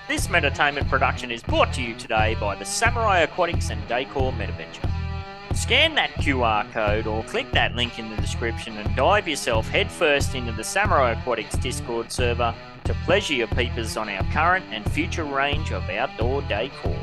This Meditainment production is brought to you today by the Samurai Aquatics and Decor Metaventure. Scan that QR code or click that link in the description and dive yourself headfirst into the Samurai Aquatics Discord server to pleasure your peepers on our current and future range of outdoor decor.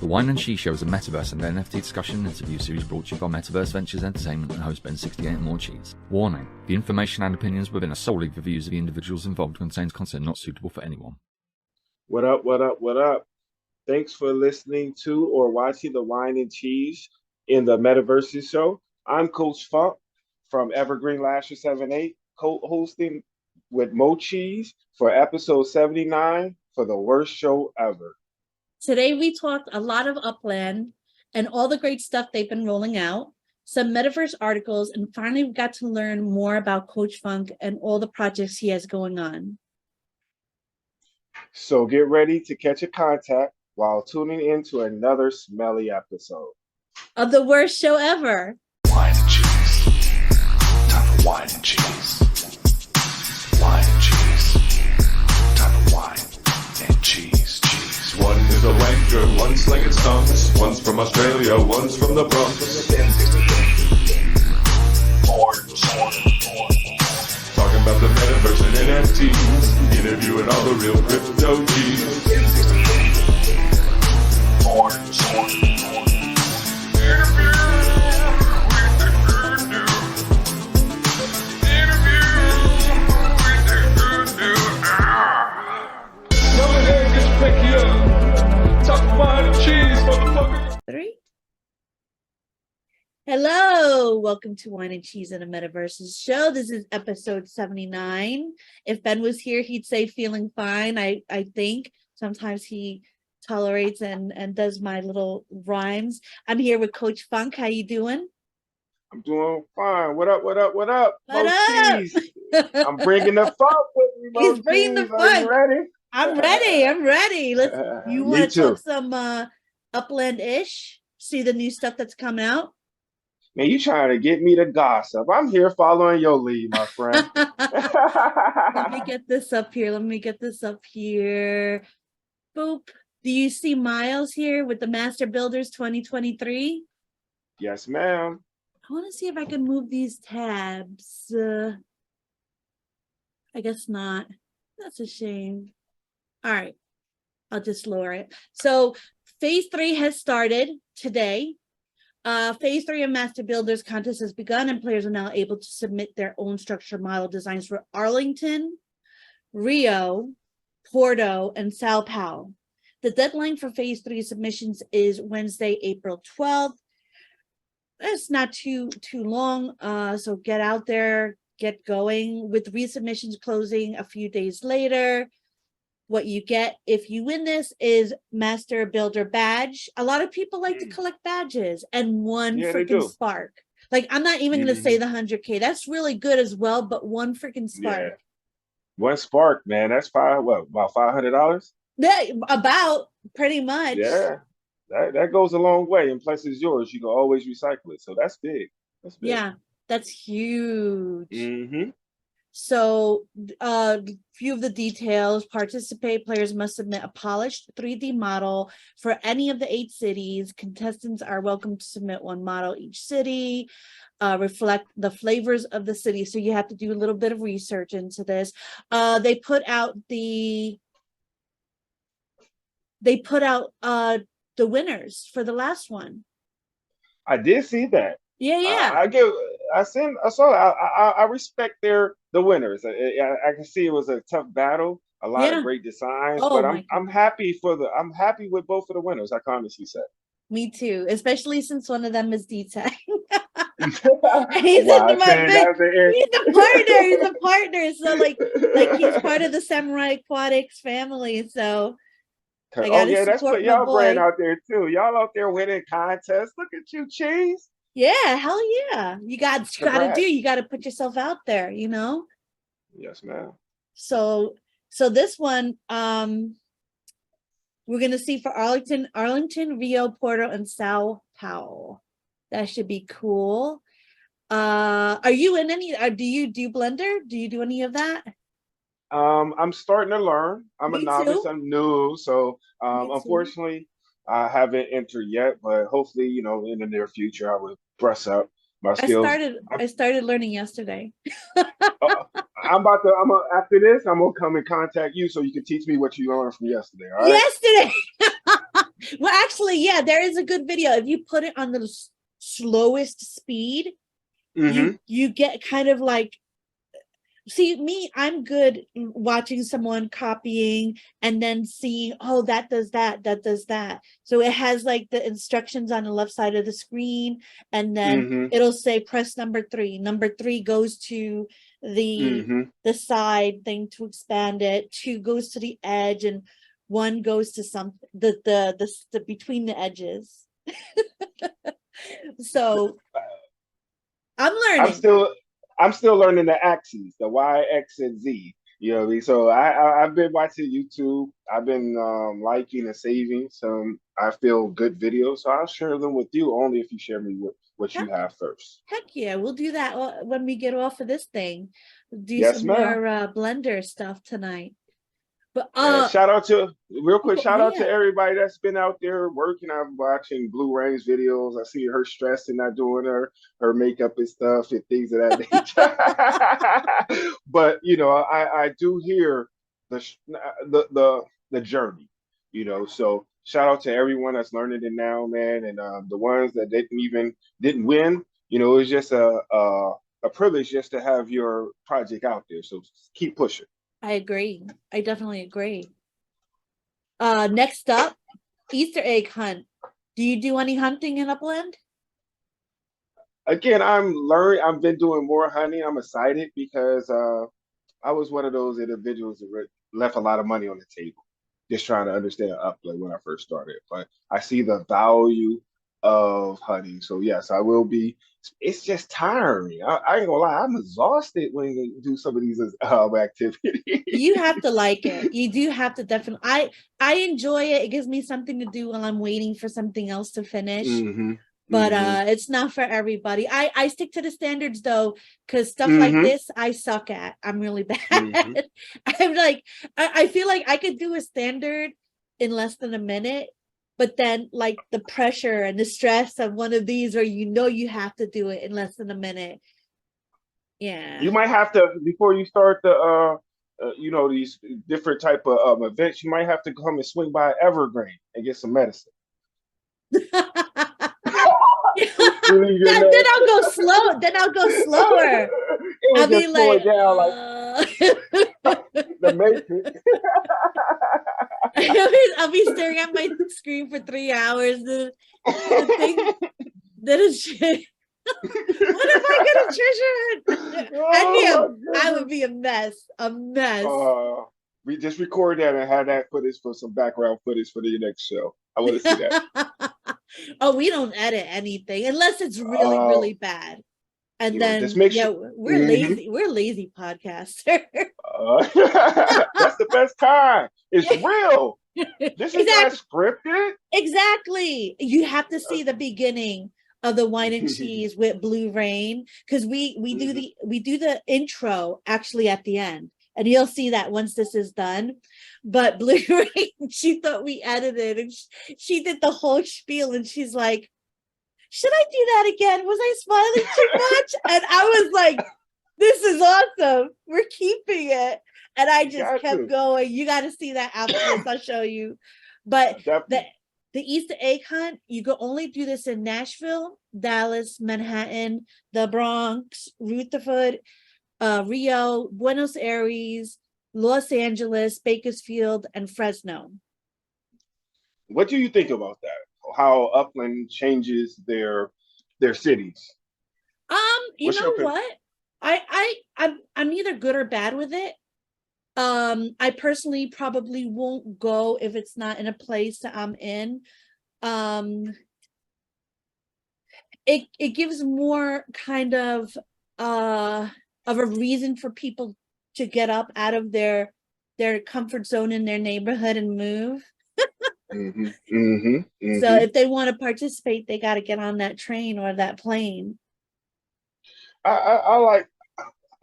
The Whine and Cheese show is a Metaverse and NFT discussion and interview series brought to you by Metaverse Ventures Entertainment and host BEN68 and Morecheese. Warning: the information and opinions within are solely the views of the individuals involved and contains content not suitable for anyone. What up, what up, what up? Thanks for listening to or watching the Whine and Cheese in the Metaverses show. I'm Coach Funk from Evergreen Lasher 78, co-hosting with Morecheese for episode 79 for the worst show ever. Today we talked a lot of Upland and all the great stuff they've been rolling out, some Metaverse articles, and finally we got to learn more about Coach Funk and all the projects he has going on. So get ready to catch a contact while tuning in to another smelly episode of the worst show ever. Whine and Cheese. Time for Whine and Cheese. Whine and Cheese. Time for Whine and Cheese. One is a wanker, one's slinging stunts. One's from Australia, one's from the Bronx. Talking about the Metaverse and NFTs. Interviewing all the real crypto G's. Hello, welcome to Whine and Cheese and a Metaverses show. This is episode 79. If Ben was here, he'd say feeling fine. I think sometimes he tolerates and does my little rhymes. I'm here with Coach Funk. How you doing? I'm doing fine. What up, what up, what up? What up? I'm bringing the funk with me, He's bringing the funk. Are you ready? I'm ready. You want to talk some Upland-ish? See the new stuff that's coming out? Man, you trying to get me to gossip. I'm here following your lead, my friend. Let me get this up here. Boop. Do you see Miles here with the Master Builders 2023? Yes, ma'am. I want to see if I can move these tabs. I guess not. That's a shame. All right. I'll just lower it. So phase 3 has started today. Phase 3 of Master Builders contest has begun and players are now able to submit their own structure model designs for Arlington, Rio, Porto, and Sao Paulo. The deadline for phase 3 submissions is Wednesday, April 12th. It's not too long, so get out there, get going. With resubmissions closing a few days later, what you get if you win this is Master Builder badge. A lot of people like to collect badges and one freaking spark. Like, I'm not even going to say the 100K. That's really good as well, but one freaking spark. Yeah. One spark, man. That's about $500? Yeah, about pretty much. Yeah, that goes a long way. And plus, it's yours. You can always recycle it. So that's big. That's big. Yeah, that's huge. Mm-hmm. So few of the details: participate players must submit a polished 3D model for any of the 8 cities. Contestants are welcome to submit one model each city, reflect the flavors of the city. So you have to do a little bit of research into this. They put out the winners for the last one. I did see that. Yeah. I respect the winners. I can see it was a tough battle, a lot of great designs, but I'm happy with both of the winners. I can honestly say. Me too, especially since one of them is D-Tech. He's He's a partner. So like he's part of the Samurai Aquatics family. So that's what y'all brand out there too. Y'all out there winning contests. Look at you, Cheese. Yeah, hell yeah. You got to put yourself out there, you know? Yes, ma'am. So this one, we're going to see for Arlington, Rio, Porto, and Sao Paulo. That should be cool. Are you in any, do you do Blender? Do you do any of that? I'm starting to learn. I'm a Me novice. too. I'm new, so Me too. unfortunately, I haven't entered yet. But hopefully, in the near future, I will brush up my I skills. started I started learning yesterday. Uh, after this, I'm gonna come and contact you so you can teach me what you learned from yesterday. All right? Yesterday. Well, actually, yeah, there is a good video. If you put it on the slowest speed, Mm-hmm. you get kind of like, see me, I'm good watching someone copying and then seeing, oh, that does that, that does that. So it has like the instructions on the left side of the screen, and then Mm-hmm. it'll say press number 3. Number 3 goes to Mm-hmm. the side thing to expand it, 2 goes to the edge, and 1 goes to some the between the edges. So I'm I'm learning. still I'm still learning the axes, the Y, X, and Z. You know what I mean? So I've been watching YouTube. I've been liking and saving some I feel good videos. So I'll share them with you only if you share me what you have first. Heck yeah, we'll do that when we get off of this thing. Do Yes, some more ma'am. Blender stuff tonight. But And shout out to real quick, oh, shout out to yeah, everybody that's been out there working. I'm watching Blue Rain's videos. I see her stressed and not doing her makeup and stuff and things of that nature. But I do hear the journey. So shout out to everyone that's learning it now, man, and the ones that didn't win. It's just a privilege just to have your project out there. So keep pushing. I agree. I definitely agree. Next up, Easter egg hunt. Do you do any hunting in Upland? Again, I'm learning. I've been doing more hunting. I'm excited because I was one of those individuals that left a lot of money on the table, just trying to understand Upland when I first started. But I see the value of hunting. So yes, I will be. It's just tiring. I ain't gonna lie. I'm exhausted when you do some of these activities. You have to like it. You do have to definitely. I enjoy it. It gives me something to do while I'm waiting for something else to finish. Mm-hmm. But Mm-hmm. it's not for everybody. I stick to the standards though, because stuff like Mm-hmm. this I suck at. I'm really bad. Mm-hmm. I'm like, I feel like I could do a standard in less than a minute, but then like the pressure and the stress of one of these, or you have to do it in less than a minute. Yeah. You might have to before you start the these different type of events. You might have to come and swing by Evergreen and get some medicine. Then I'll go slow. Then I'll go slower. It I'll was be just slowing like, down like the Matrix. I'll be staring at my screen for 3 hours. The thing that is shit. What if I get a treasure hunt? I would be a mess. A mess. We just record that and have that footage for some background footage for the next show. I want to see that. Oh, we don't edit anything unless it's really, really bad. And then just make sure we're lazy. We're lazy podcasters. That's the best kind. It's real. This is not scripted. Exactly. You have to see the beginning of the Whine and Cheese with Blue Rain, because we do the intro actually at the end, and you'll see that once this is done. But Blue Rain, she thought we edited, and she did the whole spiel, and she's like, should I do that again? Was I smiling too much? And I was like, this is awesome. We're keeping it. And I just kept going. You got to see that after this. I'll show you. But the Easter egg hunt, you can only do this in Nashville, Dallas, Manhattan, the Bronx, Rutherford, Rio, Buenos Aires, Los Angeles, Bakersfield, and Fresno. What do you think about that? How Upland changes their cities? You know what? I'm either good or bad with it. I personally probably won't go if it's not in a place that I'm in. It gives more kind of a reason for people to get up out of their comfort zone in their neighborhood and move. So if they want to participate, they got to get on that train or that plane. I like.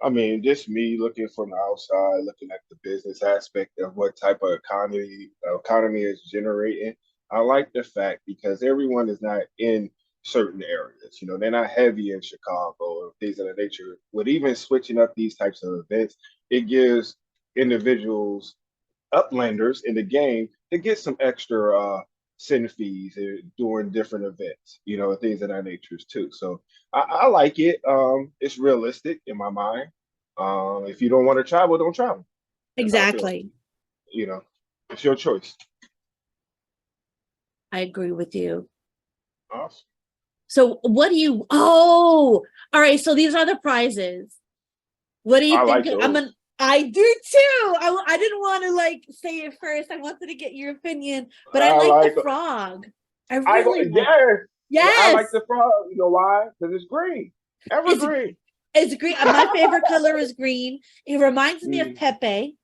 I mean, just me looking from the outside, looking at the business aspect of what type of economy is generating. I like the fact because everyone is not in certain areas. You know, they're not heavy in Chicago or things of that nature. With even switching up these types of events, it gives individuals uplanders in the game to get some extra send fees during different events, you know, things of that nature too. So I like it. It's realistic in my mind. If you don't want to travel, don't travel. That's how I feel. Exactly. You know, it's your choice. I agree with you. Awesome. So what do you, oh, all right. So these are the prizes. What do you I think? like those. I do too. I didn't want to like say it first. I wanted to get your opinion, but I I like like. the frog. I I go. really like. Yes. Yeah, I like Yes, the frog. You know why? Because it's green. it's Evergreen. it's green. My favorite color is green. It reminds me of Pepe.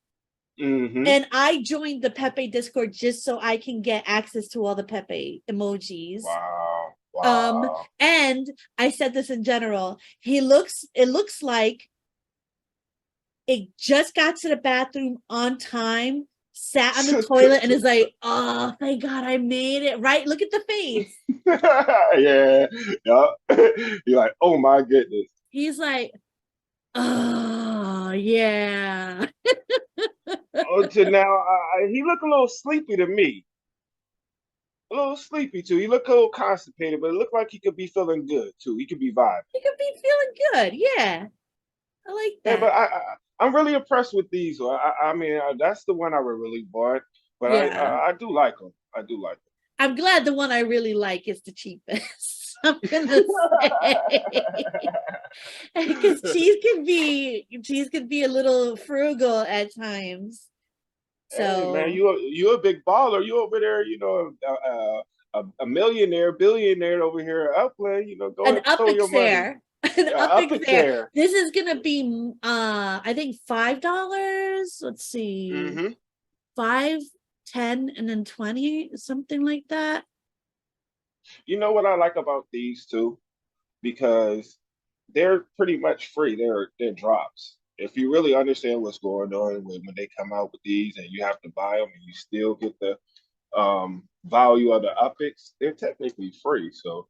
Mm-hmm. And I joined the Pepe Discord just so I can get access to all the Pepe emojis. Wow. Wow. And I said this in general. It looks like it just got to the bathroom on time, sat on the toilet, and is like, oh, thank God I made it. Right? Look at the face. Yeah. You're like, oh my goodness. He's like, oh, yeah. Oh, to now, he look a little sleepy to me. A little sleepy too. He look a little constipated, but it looked like he could be feeling good too. He could be vibing. He could be feeling good. Yeah. I like Yeah, but that. I'm really impressed with these. I mean, that's the one I would really bought. But Yeah. I do like them. I do like them. I'm glad the one I really like is the cheapest. I'm gonna say because cheese can be a little frugal at times. Hey man, So you a big baller. You over there, you know, a millionaire, billionaire over here at Upland. You know, go an ahead and throw your Upix money. there. An Up Upix it there. there. This is gonna be I think $5. Let's see. Mm-hmm. 5, 10, and then 20, something like that. You know what I like about these two? Because they're pretty much free. They're drops. If you really understand what's going on when they come out with these and you have to buy them and you still get the value of the Upix, they're technically free. So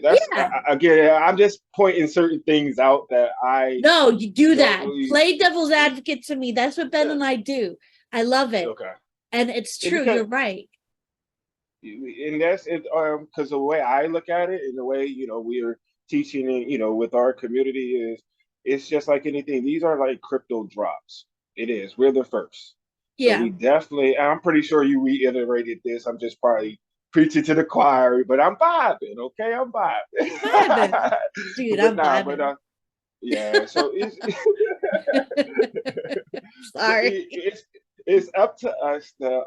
that's Yeah. again, I'm just pointing certain things out that I No, you do don't that. really. Play devil's advocate to me. That's what Ben and I do. I love it. Okay. And it's And true. because You're right. and that's it because the way I look at it and the way we are teaching it with our community is it's just like anything. These are like crypto drops. It is. We're the first. So Yeah. we definitely, I'm pretty sure you reiterated this. I'm just probably preaching to the choir, but I'm vibing. Okay, I'm vibing. Vibing. Dude, But I'm nah, vibing. yeah, so it's but Sorry. it's up to us to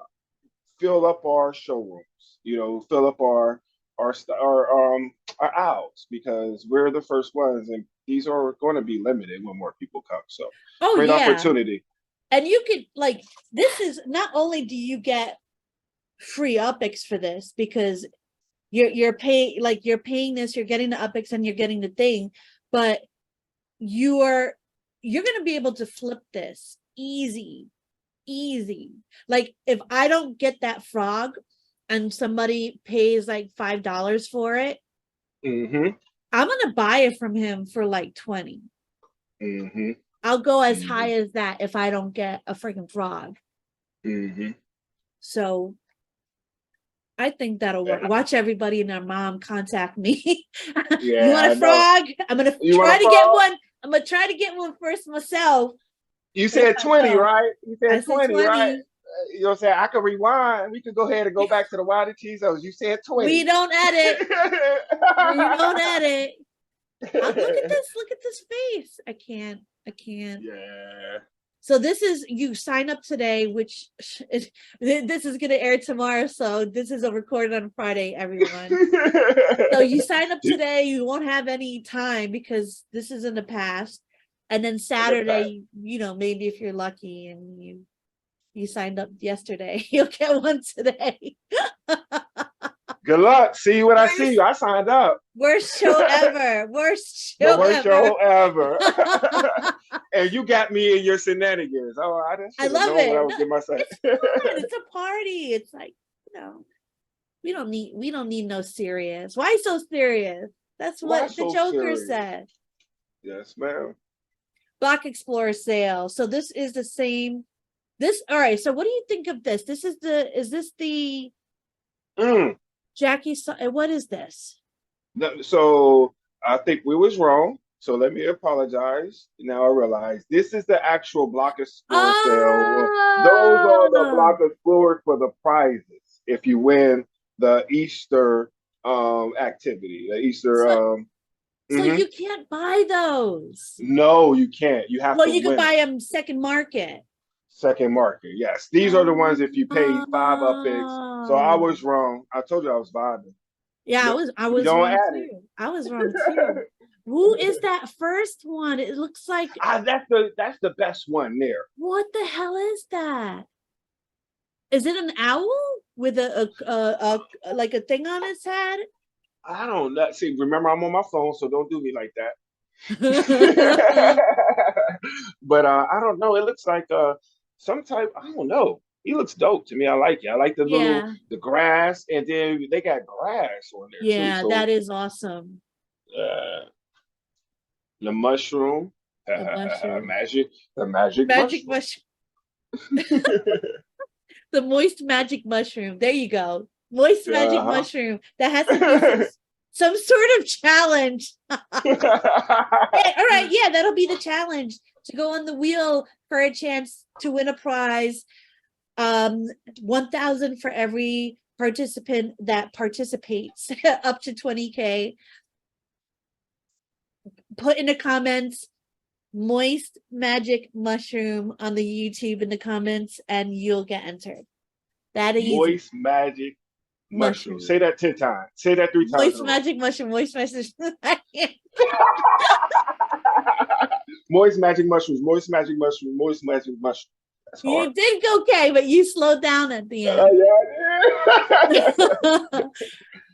fill up our showrooms, fill up our aisles because we're the first ones, and these are going to be limited when more people come. So Oh great yeah. opportunity. And you could like this is not only do you get free Upix for this because you're paying this, you're getting the Upix and you're getting the thing, but you're gonna be able to flip this easy. Like if I don't get that frog and somebody pays like $5 for it, Mm-hmm. I'm gonna buy it from him for like 20. Mm-hmm. I'll go as Mm-hmm. high as that if I don't get a freaking frog. Mm-hmm. So I think that'll work. Watch everybody and their mom contact me. Yeah, You want I a know. frog? I'm gonna You want try a to get frog? one. I'm gonna try to get one first myself. You said 20, No, right? You I said said 20, right? 20. You know what I'm saying? I could rewind. We could go ahead and go back to the Whine and Cheese. You said 20. We don't edit. We don't edit. Look at this. Look at this face. I can't. Yeah. So this is, you sign up today, which is, this is going to air tomorrow. So this is a recorded on Friday, everyone. So you sign up today, you won't have any time because this is in the past. And then Saturday, maybe if you're lucky and you signed up yesterday, you'll get one today. Good luck. See you when I Worst- see you. I signed up. Worst show ever. Worst The show worst ever. show ever. And you got me in your shenanigans. Oh, I love known what I it. was No, getting myself. it's fun. It's a party. It's like, we don't need no serious. Why so serious? That's Why what the so Joker serious? said. Yes, ma'am. Block Explorer sale. So this is the same. All right. So what do you think of this? Is this the Jackie? What is this? No, so I think we was wrong. So let me apologize. Now I realize this is the actual Block Explorer sale. Those are the Block Explorers for the prizes if you win the Easter activity. The Easter So you can't buy those. No, you can't. You have to you can win buy it. them second market. Second market. Yes. These are the ones if you pay 5 upix. So I was wrong. I told you I was vibing. Yeah, No, I was don't wrong add too. it. I was wrong too. Who is that first one? It looks like That's the best one there. what the hell is that? Is it an owl with a like a thing on its head? I don't know. See, remember I'm on my phone, so don't do me like that. But I don't know. It looks like some type. I don't know. He looks dope to me. I like it. I like the the grass, and then they got grass on there Yeah, too. So, that is awesome. The mushroom, magic mushroom. The moist magic mushroom. There you go. Moist magic mushroom. That has to be some sort of challenge. All right, yeah, that'll be the challenge, to go on the wheel for a chance to win a prize. 1,000 for every participant that participates, up to 20K. Put in the comments moist magic mushroom on the YouTube in the comments, and you'll get entered. That is moist magic mushroom. Say that 10 times. Say that 3 times. Moist magic mushroom. Moist magic. Moist magic mushrooms. Moist magic mushroom. Moist magic mushroom. That's hard. You did okay, but you slowed down at the end. Yeah, I did.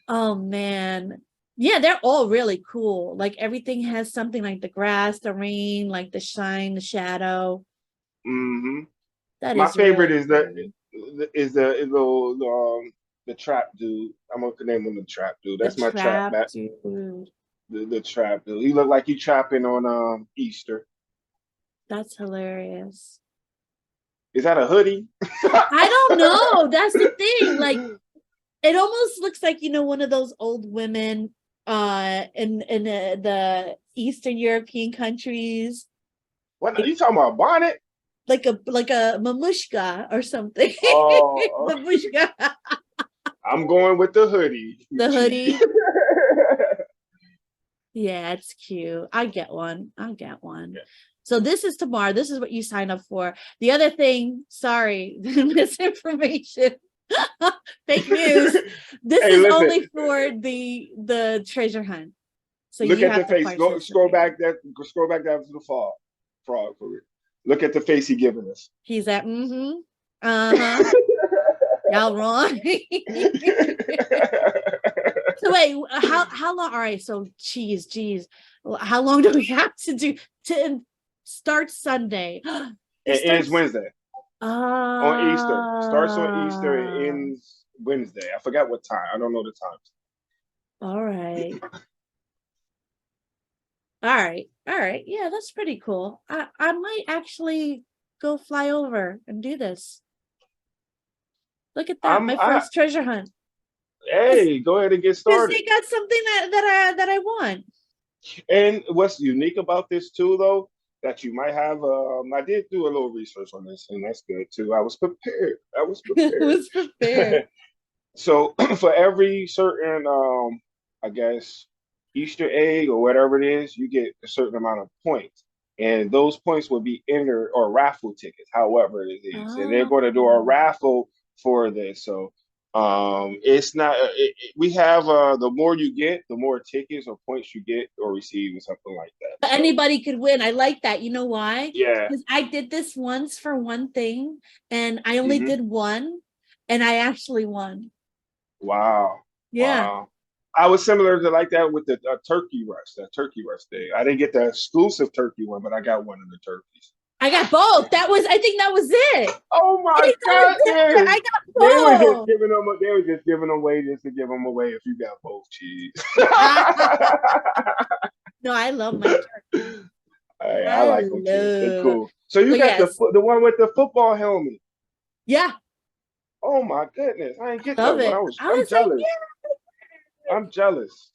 Oh man. Yeah, they're all really cool. Like everything has something, like the grass, the rain, like the shine, the shadow. That my favorite really is the trap dude. I'm gonna name him the trap dude. That's my trap dude. The trap dude. He looked like he trapping on Easter. That's hilarious. Is that a hoodie? I don't know. That's the thing. Like, it almost looks like, one of those old women in the Eastern European countries. What are you talking about? Bonnet? Like a mamushka or something. Oh, mamushka. I'm going with the hoodie. The hoodie. Yeah, it's cute. I get one. Yeah. So this is tomorrow. This is what you sign up for. The other thing, sorry, misinformation. Fake news. This is only for the treasure hunt. So look you at the face. Scroll back down to the frog for it. Look at the face he's giving us. He's at y'all wrong. So wait, how long? All right, so geez, how long do we have to do to start Sunday? It ends Wednesday. On Easter. Starts on Easter and ends Wednesday. I forgot what time. I don't know the times. All right. All right. Yeah, that's pretty cool. I might actually go fly over and do this. Look at that. My first treasure hunt. Hey, go ahead and get started. Because they got something that I want. And what's unique about this too, though, that you might have, I did do a little research on this, and that's good too. I was prepared. So for every certain, I guess, Easter egg or whatever it is, you get a certain amount of points. And those points will be enter or raffle tickets, however it is. And they're going to do a raffle for this. So it's not, we have, the more you get, the more tickets or points you get or receive or something like that. But anybody could win. I like that. You know why? Yeah. Because I did this once for one thing, and I only did one, and I actually won. Wow. Yeah. Wow. I was similar to like that with the turkey rush, that turkey rush thing. I didn't get the exclusive turkey one, but I got one of the turkeys. I got both. I think that was it. Oh I my think that was it. goodness! I got They were just both. giving them. They were just giving them away just to give them away. If you got both cheese. No, I love my turkey. I like them too. They Hello. cool. So you So got yes, the one with the football helmet. yeah, Oh my goodness! I didn't get love that one. it. I I'm was like, jealous. yeah. I'm jealous.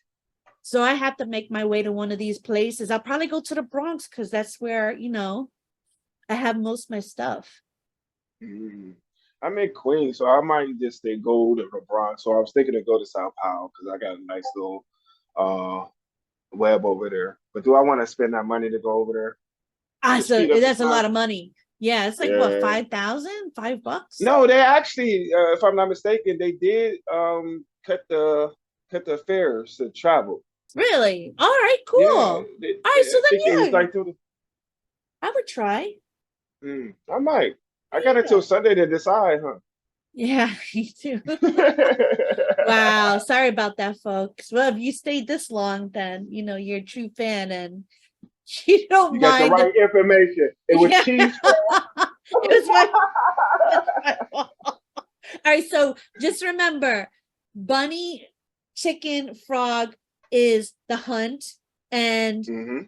So I have to make my way to one of these places. I'll probably go to the Bronx because that's where, I have most of my stuff. Mm. I'm in Queens, so I might just go to the Bronx. So I was thinking to go to Sao Paulo because I got a nice little uh web over there. But do I want to spend that money to go over there to So speed up the that's a lot time? of money. Yeah, it's like what, Yeah. 5,000? $5? No, they actually, if I'm not mistaken, they did cut the fares to travel. Really? All right, cool. Yeah, All right, so I think it was then yeah, like I would try. I might. I got until Sunday to decide, huh? Yeah, me too. Wow, sorry about that, folks. Well, if you stayed this long, then you're a true fan and you don't You got the mind. right information. It was Yeah. cheese. It was my fault. All right, so just remember, bunny, chicken, frog is the hunt, and hmm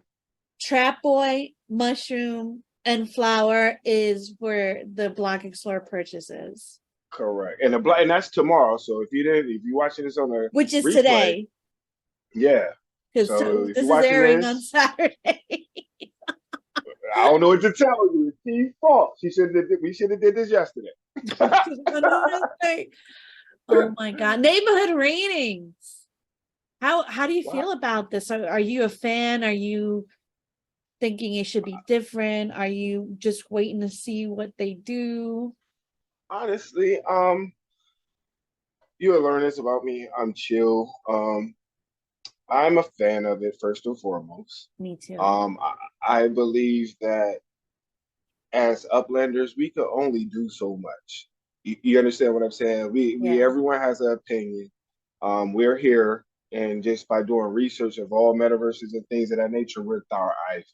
trap boy, mushroom, and flower is where the Block Explorer purchases, Correct. And that's tomorrow. So if you're watching this on a which is replay, today, yeah. because So if this you're is watching airing on this, Saturday. I don't know what to tell you. It's T's fault. We should have did this yesterday. Oh my God. Neighborhood ratings. How do you Wow. feel about this? Are you a fan? Are you thinking it should be different? Are you just waiting to see what they do? Honestly, you'll learn this about me. I'm chill. I'm a fan of it first and foremost. Me too. I believe that as Uplanders, we could only do so much. You understand what I'm saying? Yeah. Everyone has an opinion. We're here, and just by doing research of all metaverses and things of that nature, we're our eyes.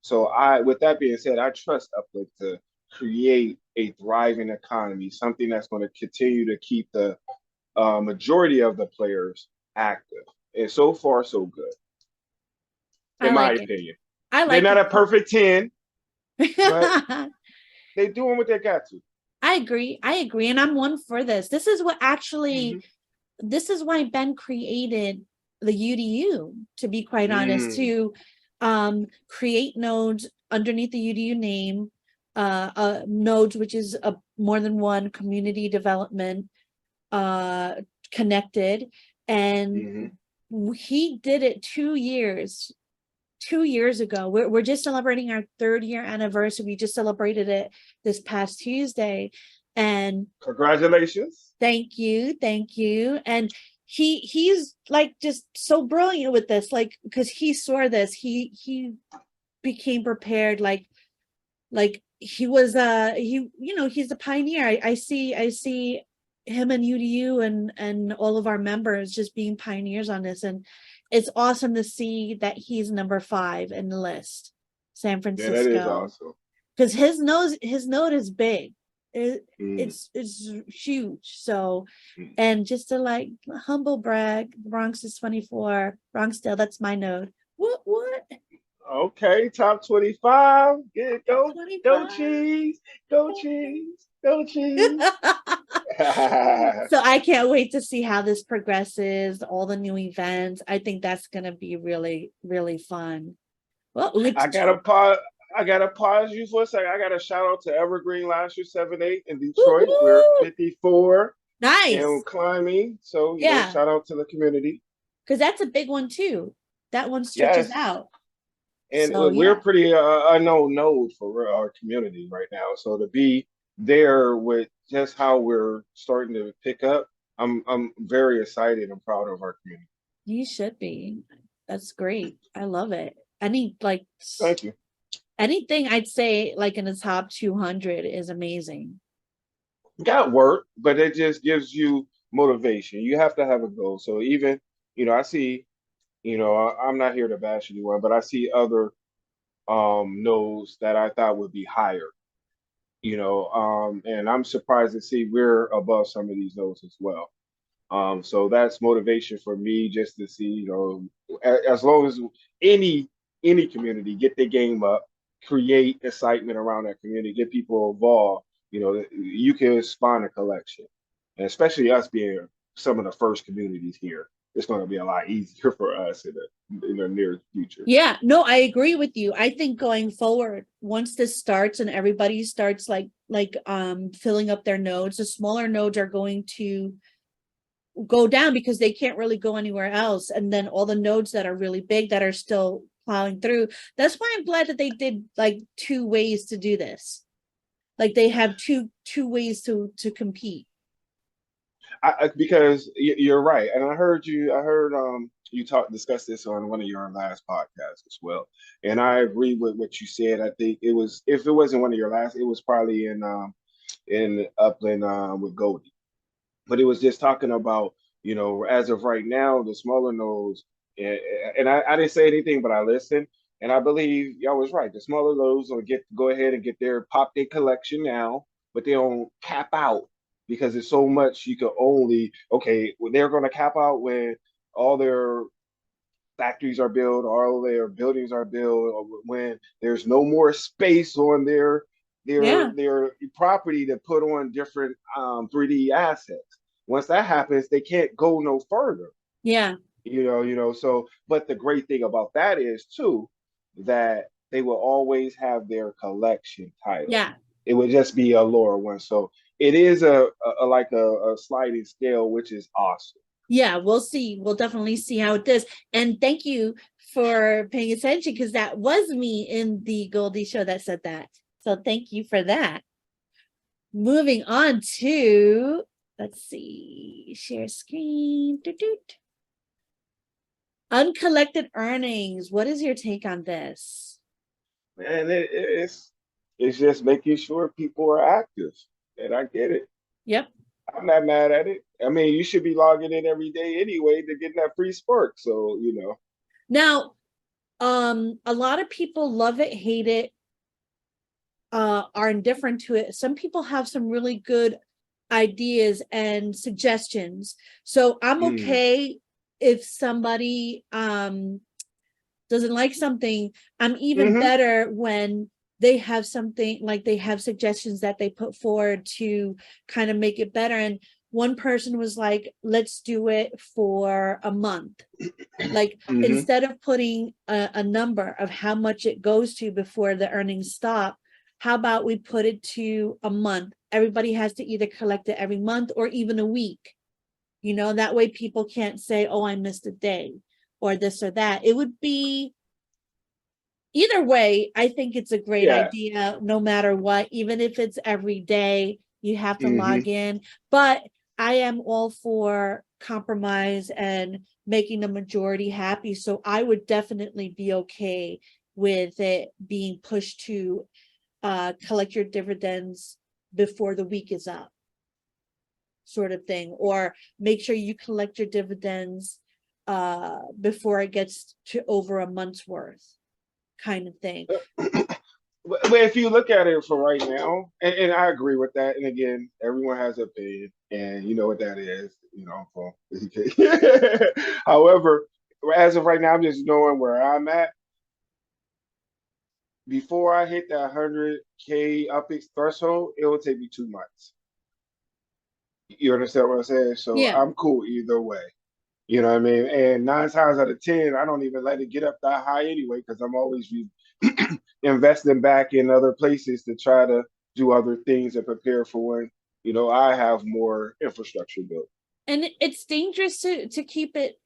So with that being said, I trust Upland to create a thriving economy, something that's going to continue to keep the majority of the players active. And so far, so good, I in my like it. opinion. I They're like not it. a perfect 10, but they're doing what they got to. I agree. And I'm one for this. This is what actually, this is why Ben created the UDU, to be quite honest, to create nodes underneath the UDU name, nodes, which is a more than one community development connected. And he did it 2 years ago. We're just celebrating our 3rd year anniversary. We just celebrated it this past Tuesday, and Congratulations. thank you. And he's like just so brilliant with this, like, because he saw this, he became prepared, like he was he's a pioneer. I see him and UDU and all of our members just being pioneers on this, and it's awesome to see that he's number 5 in the list, San Francisco. Yeah, that is awesome. Because his node is big. It's huge. So, and just to like humble brag, Bronx is 24. Bronxdale, that's my node. What? Okay, top 25. Go 25. cheese. Go cheese. Go cheese. So I can't wait to see how this progresses, all the new events. I think that's going to be really, really fun. Well, I gotta pause you for a second. I gotta shout out to Evergreen Lasher 78 in Detroit. Woo-hoo! We're 54 Nice. and climbing. So yeah, shout out to the community. Because that's a big one too. That one stretches out. And so, we're pretty unknown node for our community right now. So to be there with just how we're starting to pick up, I'm very excited and proud of our community. You should be. That's great. I love it. Thank you. Anything I'd say like in the top 200 is amazing. Got work, but it just gives you motivation. You have to have a goal. So even, I see, I'm not here to bash anyone, but I see other nodes that I thought would be higher, and I'm surprised to see we're above some of these nodes as well. So that's motivation for me just to see, as long as any community get their game up, create excitement around that community, get people involved, you can spawn a collection. And especially us being some of the first communities here, it's going to be a lot easier for us in the near future. Yeah, no, I agree with you. I think going forward, once this starts and everybody starts like filling up their nodes, the smaller nodes are going to go down because they can't really go anywhere else. And then all the nodes that are really big that are still plowing through. That's why I'm glad that they did like 2 ways to do this. Like they have two ways to compete. Because you're right, and I heard you discuss this on one of your last podcasts as well, and I agree with what you said. I think it was, if it wasn't one of your last, it was probably in Upland with Goldie, but it was just talking about, as of right now, the smaller nodes, and I didn't say anything, but I listened, and I believe y'all was right. The smaller nodes will go ahead and get their collection now, but they don't cap out because it's so much you can only, they're going to cap out when all their factories are built, all their buildings are built, or when there's no more space on their property to put on different 3D assets. Once that happens, they can't go no further. Yeah. So, but the great thing about that is too, that they will always have their collection title. Yeah. It would just be a lower one. So it is a sliding scale, which is awesome. Yeah, we'll see. We'll definitely see how it does. And thank you for paying attention, because that was me in the Goldie show that said that. So thank you for that. Moving on to, let's see, share screen. Uncollected earnings. What is your take on this? Man, it's just making sure people are active, and I get it. Yep. I'm not mad at it. I mean, you should be logging in every day anyway to get that free spark. So, Now, a lot of people love it, hate it, are indifferent to it. Some people have some really good ideas and suggestions. So I'm okay if somebody doesn't like something. I'm even better when they have something, like they have suggestions that they put forward to kind of make it better. And one person was like, let's do it for a month. Like instead of putting a number of how much it goes to before the earnings stop, how about we put it to a month? Everybody has to either collect it every month or even a week. That way people can't say, oh, I missed a day or this or that. It would be, either way, I think it's a great idea, no matter what, even if it's every day, you have to log in. But I am all for compromise and making the majority happy. So I would definitely be okay with it being pushed to collect your dividends before the week is up, sort of thing, or make sure you collect your dividends before it gets to over a month's worth, kind of thing. But if you look at it for right now, and I agree with that, and again, everyone has an opinion, and you know what that is, However, as of right now, I'm just knowing where I'm at. Before I hit that 100K UPX threshold, it will take me 2 months. You understand what I'm saying? So yeah. I'm cool either way. You know what I mean? And 9 times out of 10, I don't even let it get up that high anyway, because I'm always investing back in other places to try to do other things and prepare for when, I have more infrastructure built. And it's dangerous to keep it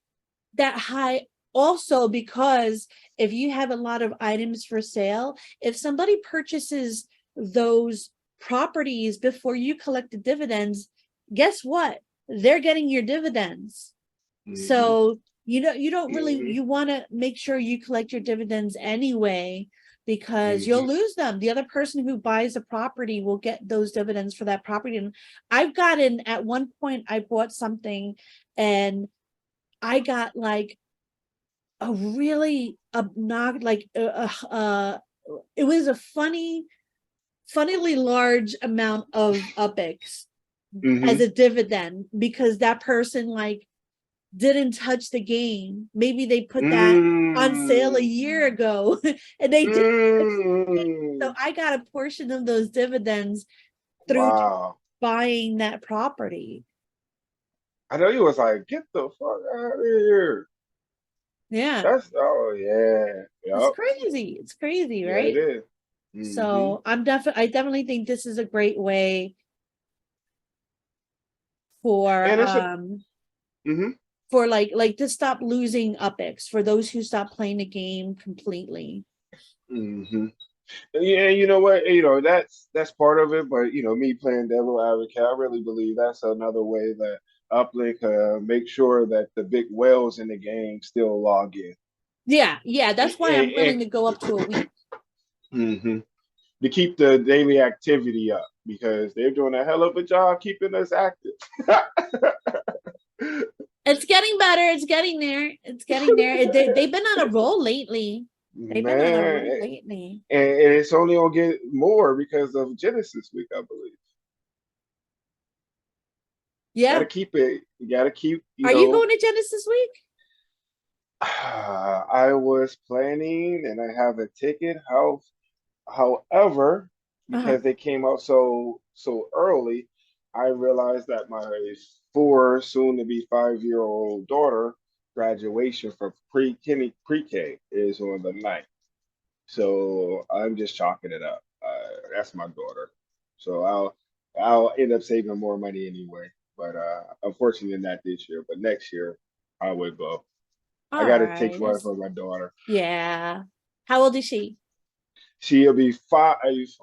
that high also, because if you have a lot of items for sale, if somebody purchases those properties before you collect the dividends, guess what? They're getting your dividends. So you don't really, you want to make sure you collect your dividends anyway, because you'll lose them. The other person who buys a property will get those dividends for that property. And I've gotten, at one point, I bought something and I got like a really it was a funnily large amount of UPIX as a dividend, because that person like didn't touch the game. Maybe they put that on sale a year ago and they didn't. So I got a portion of those dividends through buying that property. I know you was like, get the fuck out of here. Yeah. That's Yep. It's crazy. It's crazy, right? Yeah, it is. So I definitely think this is a great way for for like to stop losing UPIX for those who stop playing the game completely. Yeah, you know what? You know, that's part of it, but you know, me playing devil advocate, I really believe that's another way that Upland can make sure that the big whales in the game still log in. Yeah, that's why I'm willing to go up to a week. To keep the daily activity up, because they're doing a hell of a job keeping us active. It's getting better. It's getting there. It's getting there. They've been on a roll lately. They've been on a roll lately. And it's only gonna get more because of Genesis Week, I believe. Yeah. Gotta keep it. You gotta keep. Are you going to Genesis Week? I was planning, and I have a ticket. However, because they came out so early, I realized that my 4, soon to be 5-year-old daughter graduation for pre-K is on the 9th. So I'm just chalking it up. That's my daughter. So I'll end up saving more money anyway. But unfortunately not this year. But next year I would go. I gotta take one for my daughter. Yeah. How old is she? She'll be 5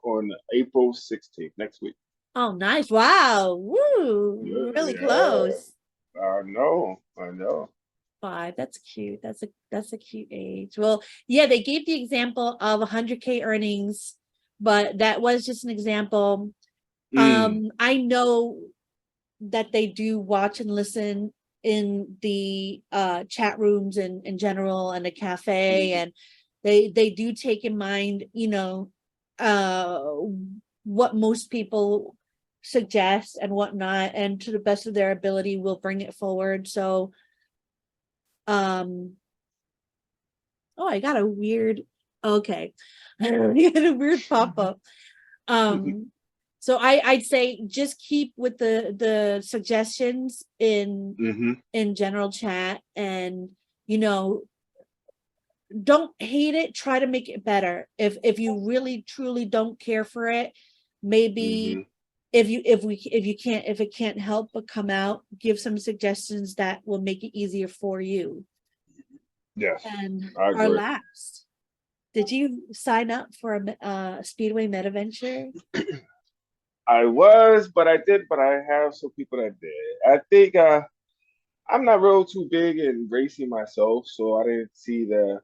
on April 16th, next week. Oh, nice. Wow. Woo. Yeah, really close. I know. 5. That's cute. That's a cute age. Well, yeah, they gave the example of 100K earnings, but that was just an example. I know that they do watch and listen in the chat rooms and in general and the cafe, and they do take in mind, you know, what most people suggest and whatnot, and to the best of their ability will bring it forward. So oh, I got a weird I got a weird pop-up. So I'd say just keep with the suggestions in general chat, and you know, don't hate it, try to make it better. If you really truly don't care for it, maybe if it can't help but come out, give some suggestions that will make it easier for you. Yes. And our last, did you sign up for a Speedway Metaventure? I was, but I have some people that did. I think I'm not real too big in racing myself, so I didn't see the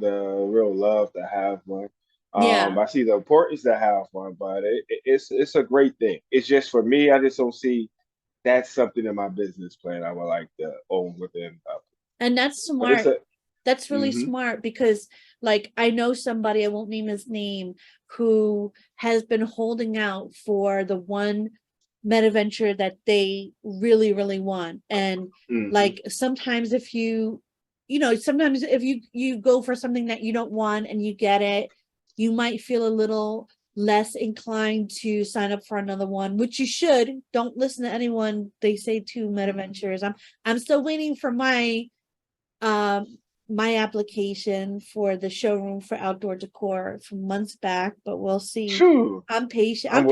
real love to have one. I see the importance to have one, but it's a great thing. It's just for me, I just don't see that's something in my business plan I would like to own within. And that's smart. That's really smart, because like I know somebody, I won't name his name, who has been holding out for the one Metaventure that they really, really want. And like sometimes if you go for something that you don't want and you get it, you might feel a little less inclined to sign up for another one, which you should. Don't listen to anyone they say to Metaventures. I'm still waiting for my my application for the showroom for outdoor decor from months back, but we'll see. True. I'm patient. I'm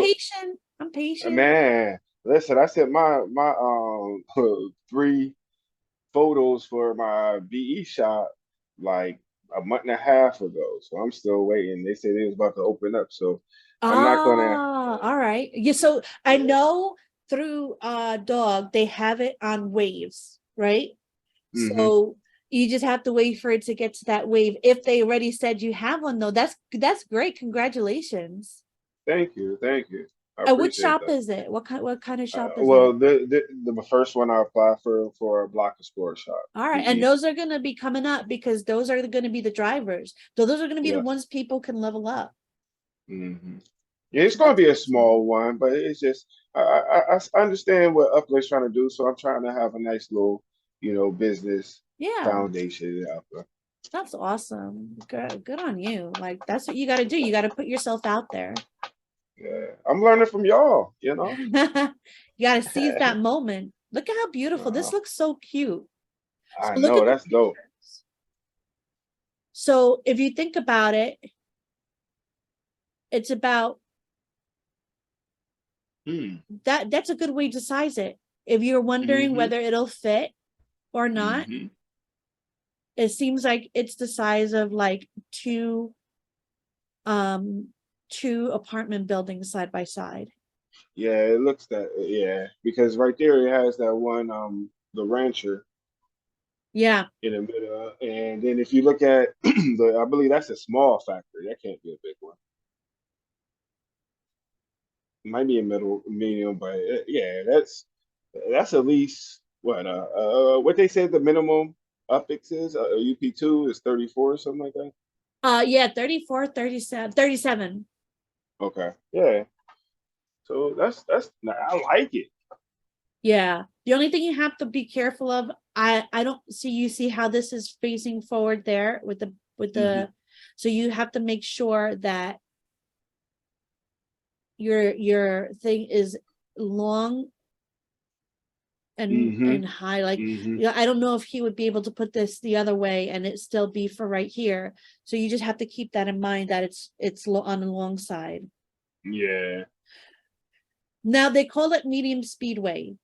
patient. Man, listen, I sent my 3 photos for my BE shop like a month and a half ago, so I'm still waiting. They said it was about to open up, so I'm not gonna. All right. Yeah. So I know through Dog they have it on Waves, right? So You just have to wait for it to get to that wave. If they already said you have one, though, that's great. Congratulations. Thank you, thank you. I Which appreciate shop that. is it? What kind of shop is Well, it? the first one I applied for a block of sport shop. All right, and those are going to be coming up because those are going to be the drivers. So those are going to be the Yeah. ones people can level up. Hmm. Yeah, it's going to be a small one, but it's just I understand what Upland's trying to do, so I'm trying to have a nice little, business Yeah, foundation in Upland. that's awesome. Good on you. Like that's what you got to do. You got to put yourself out there. Yeah, I'm learning from y'all. You got to seize that moment. Look at how beautiful this looks. So cute. So I look at know the that's dope. pictures. So if you think about it, it's about that's a good way to size it. If you're wondering Hmm. whether it'll fit or not, Hmm. it seems like it's the size of like two apartment buildings side by side. Yeah, it looks that. Yeah, because right there it has that one the rancher Yeah. in the middle, and then if you look at I believe that's a small factory. That can't be a big one. It might be a middle medium, but yeah, that's at least what they said the minimum upix is. UP2 is 34 or something like that. Yeah, 34, 37, 37. Okay, yeah. So I like it. Yeah. The only thing you have to be careful of, I don't see how this is facing forward there with the so you have to make sure that your thing is long and high. Like, I don't know if he would be able to put this the other way and it still be for right here. So you just have to keep that in mind that it's on the long side. Yeah. Now they call it medium speedway,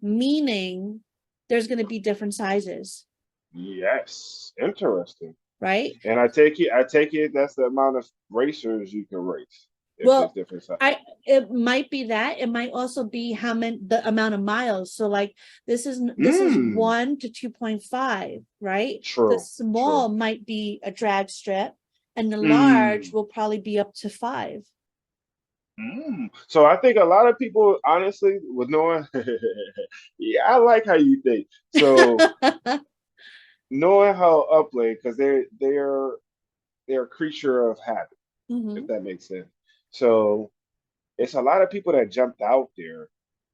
meaning there's going to be different sizes. Yes. Interesting. Right. And I take it that's the amount of racers you can race. If there's different sizes. It might be that. It might also be the amount of miles. So like this is 1 to 2.5, right? True. The small might be a drag strip, and the large will probably be up to 5. So I think a lot of people, honestly, with knowing, yeah, I like how you think. So knowing how Upland, because they're a creature of habit, if that makes sense. So it's a lot of people that jumped out there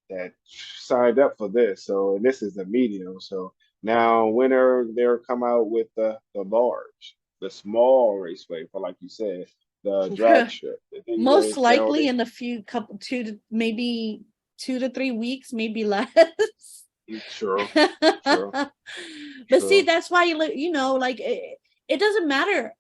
that signed up for this. So, and this is the medium. So now winter they'll come out with the large, the small raceway for, like you said, the drag strip. Most likely in a few 2 to 3 weeks, maybe less. True. But see, that's why like it doesn't matter.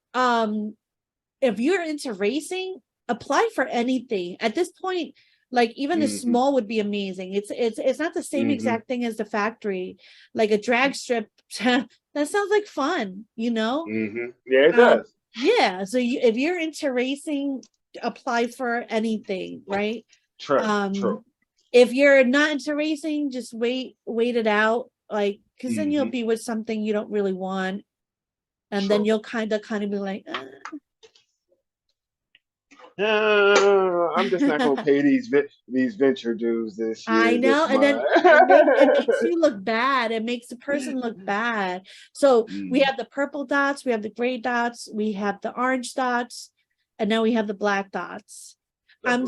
If you're into racing, apply for anything at this point. Like even the small would be amazing. It's not the same exact thing as the factory. Like a drag strip, that sounds like fun, Yeah, it does. Yeah, so if you're into racing, apply for anything, right? True. If you're not into racing, just wait it out, like, because then you'll be with something you don't really want, and then you'll kind of be like, I'm just not gonna pay these venture dues this year. I know, and then it makes you look bad. It makes the person look bad. So we have the purple dots, we have the gray dots, we have the orange dots, and now we have the black dots. I'm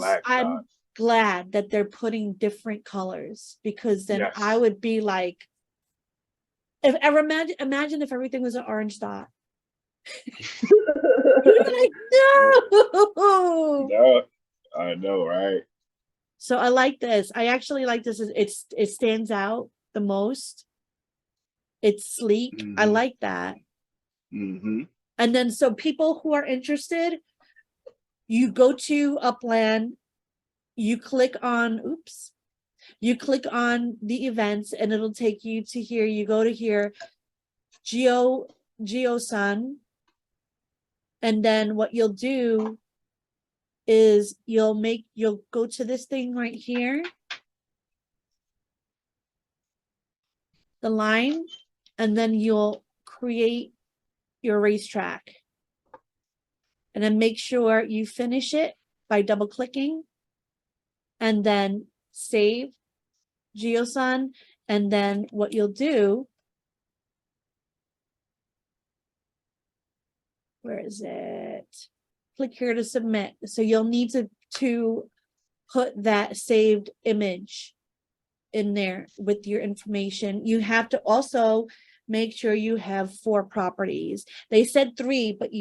glad that they're putting different colors, because then I would be like, if ever imagine if everything was an orange dot. Like, no. No, I know, right? So I like this. I actually like this. It stands out the most. It's sleek. I like that. And then so people who are interested, you go to Upland, you click on the events, and it'll take you to here. You go to here, Geo Sun. And then what you'll do is you'll go to this thing right here, the line, and then you'll create your racetrack. And then make sure you finish it by double clicking and then save GeoSun. And then what you'll do, where is it? Click here to submit. So you'll need to put that saved image in there with your information. You have to also make sure you have 4 properties. They said 3, but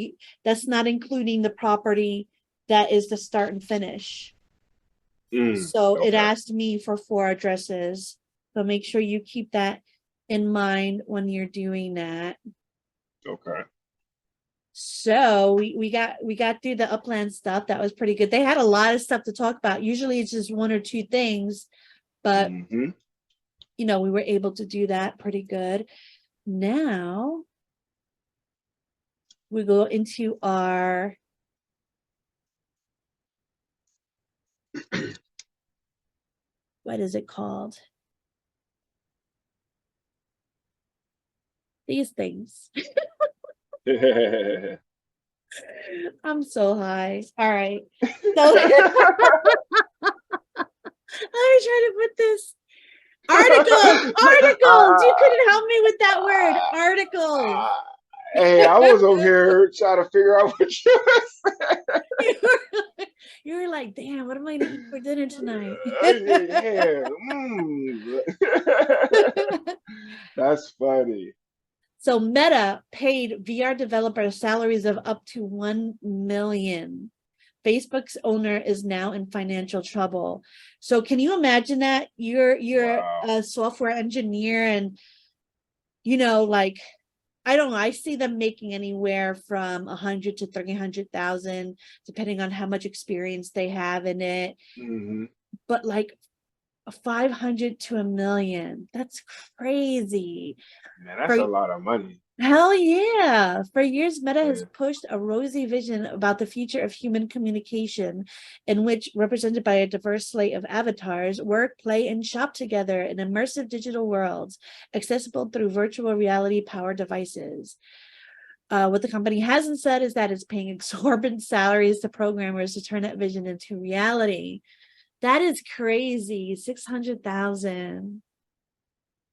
that's not including the property that is the start and finish. So it asked me for 4 addresses. So make sure you keep that in mind when you're doing that. Okay. So we got through the Upland stuff. That was pretty good. They had a lot of stuff to talk about. Usually it's just 1 or 2 things, but you know, we were able to do that pretty good. Now we go into our what is it called? These things. I'm so high. All right. So let me try to put this. Articles. You couldn't help me with that word. Articles. Hey, I was over here trying to figure out what you were saying. You were like, damn, what am I eating for dinner tonight? That's funny. So Meta paid VR developers salaries of up to 1 million. Facebook's owner is now in financial trouble. So can you imagine that? You're Wow. a software engineer and, you know, like, I don't know, I see them making anywhere from 100 to 300,000, depending on how much experience they have in it. But like 500 to 1 million, that's crazy. Man, that's a lot of money. Hell yeah. For years, Meta has pushed a rosy vision about the future of human communication, in which, represented by a diverse slate of avatars, work, play, and shop together in immersive digital worlds, accessible through virtual reality-powered devices. What the company hasn't said is that it's paying exorbitant salaries to programmers to turn that vision into reality. That is crazy. 600,000.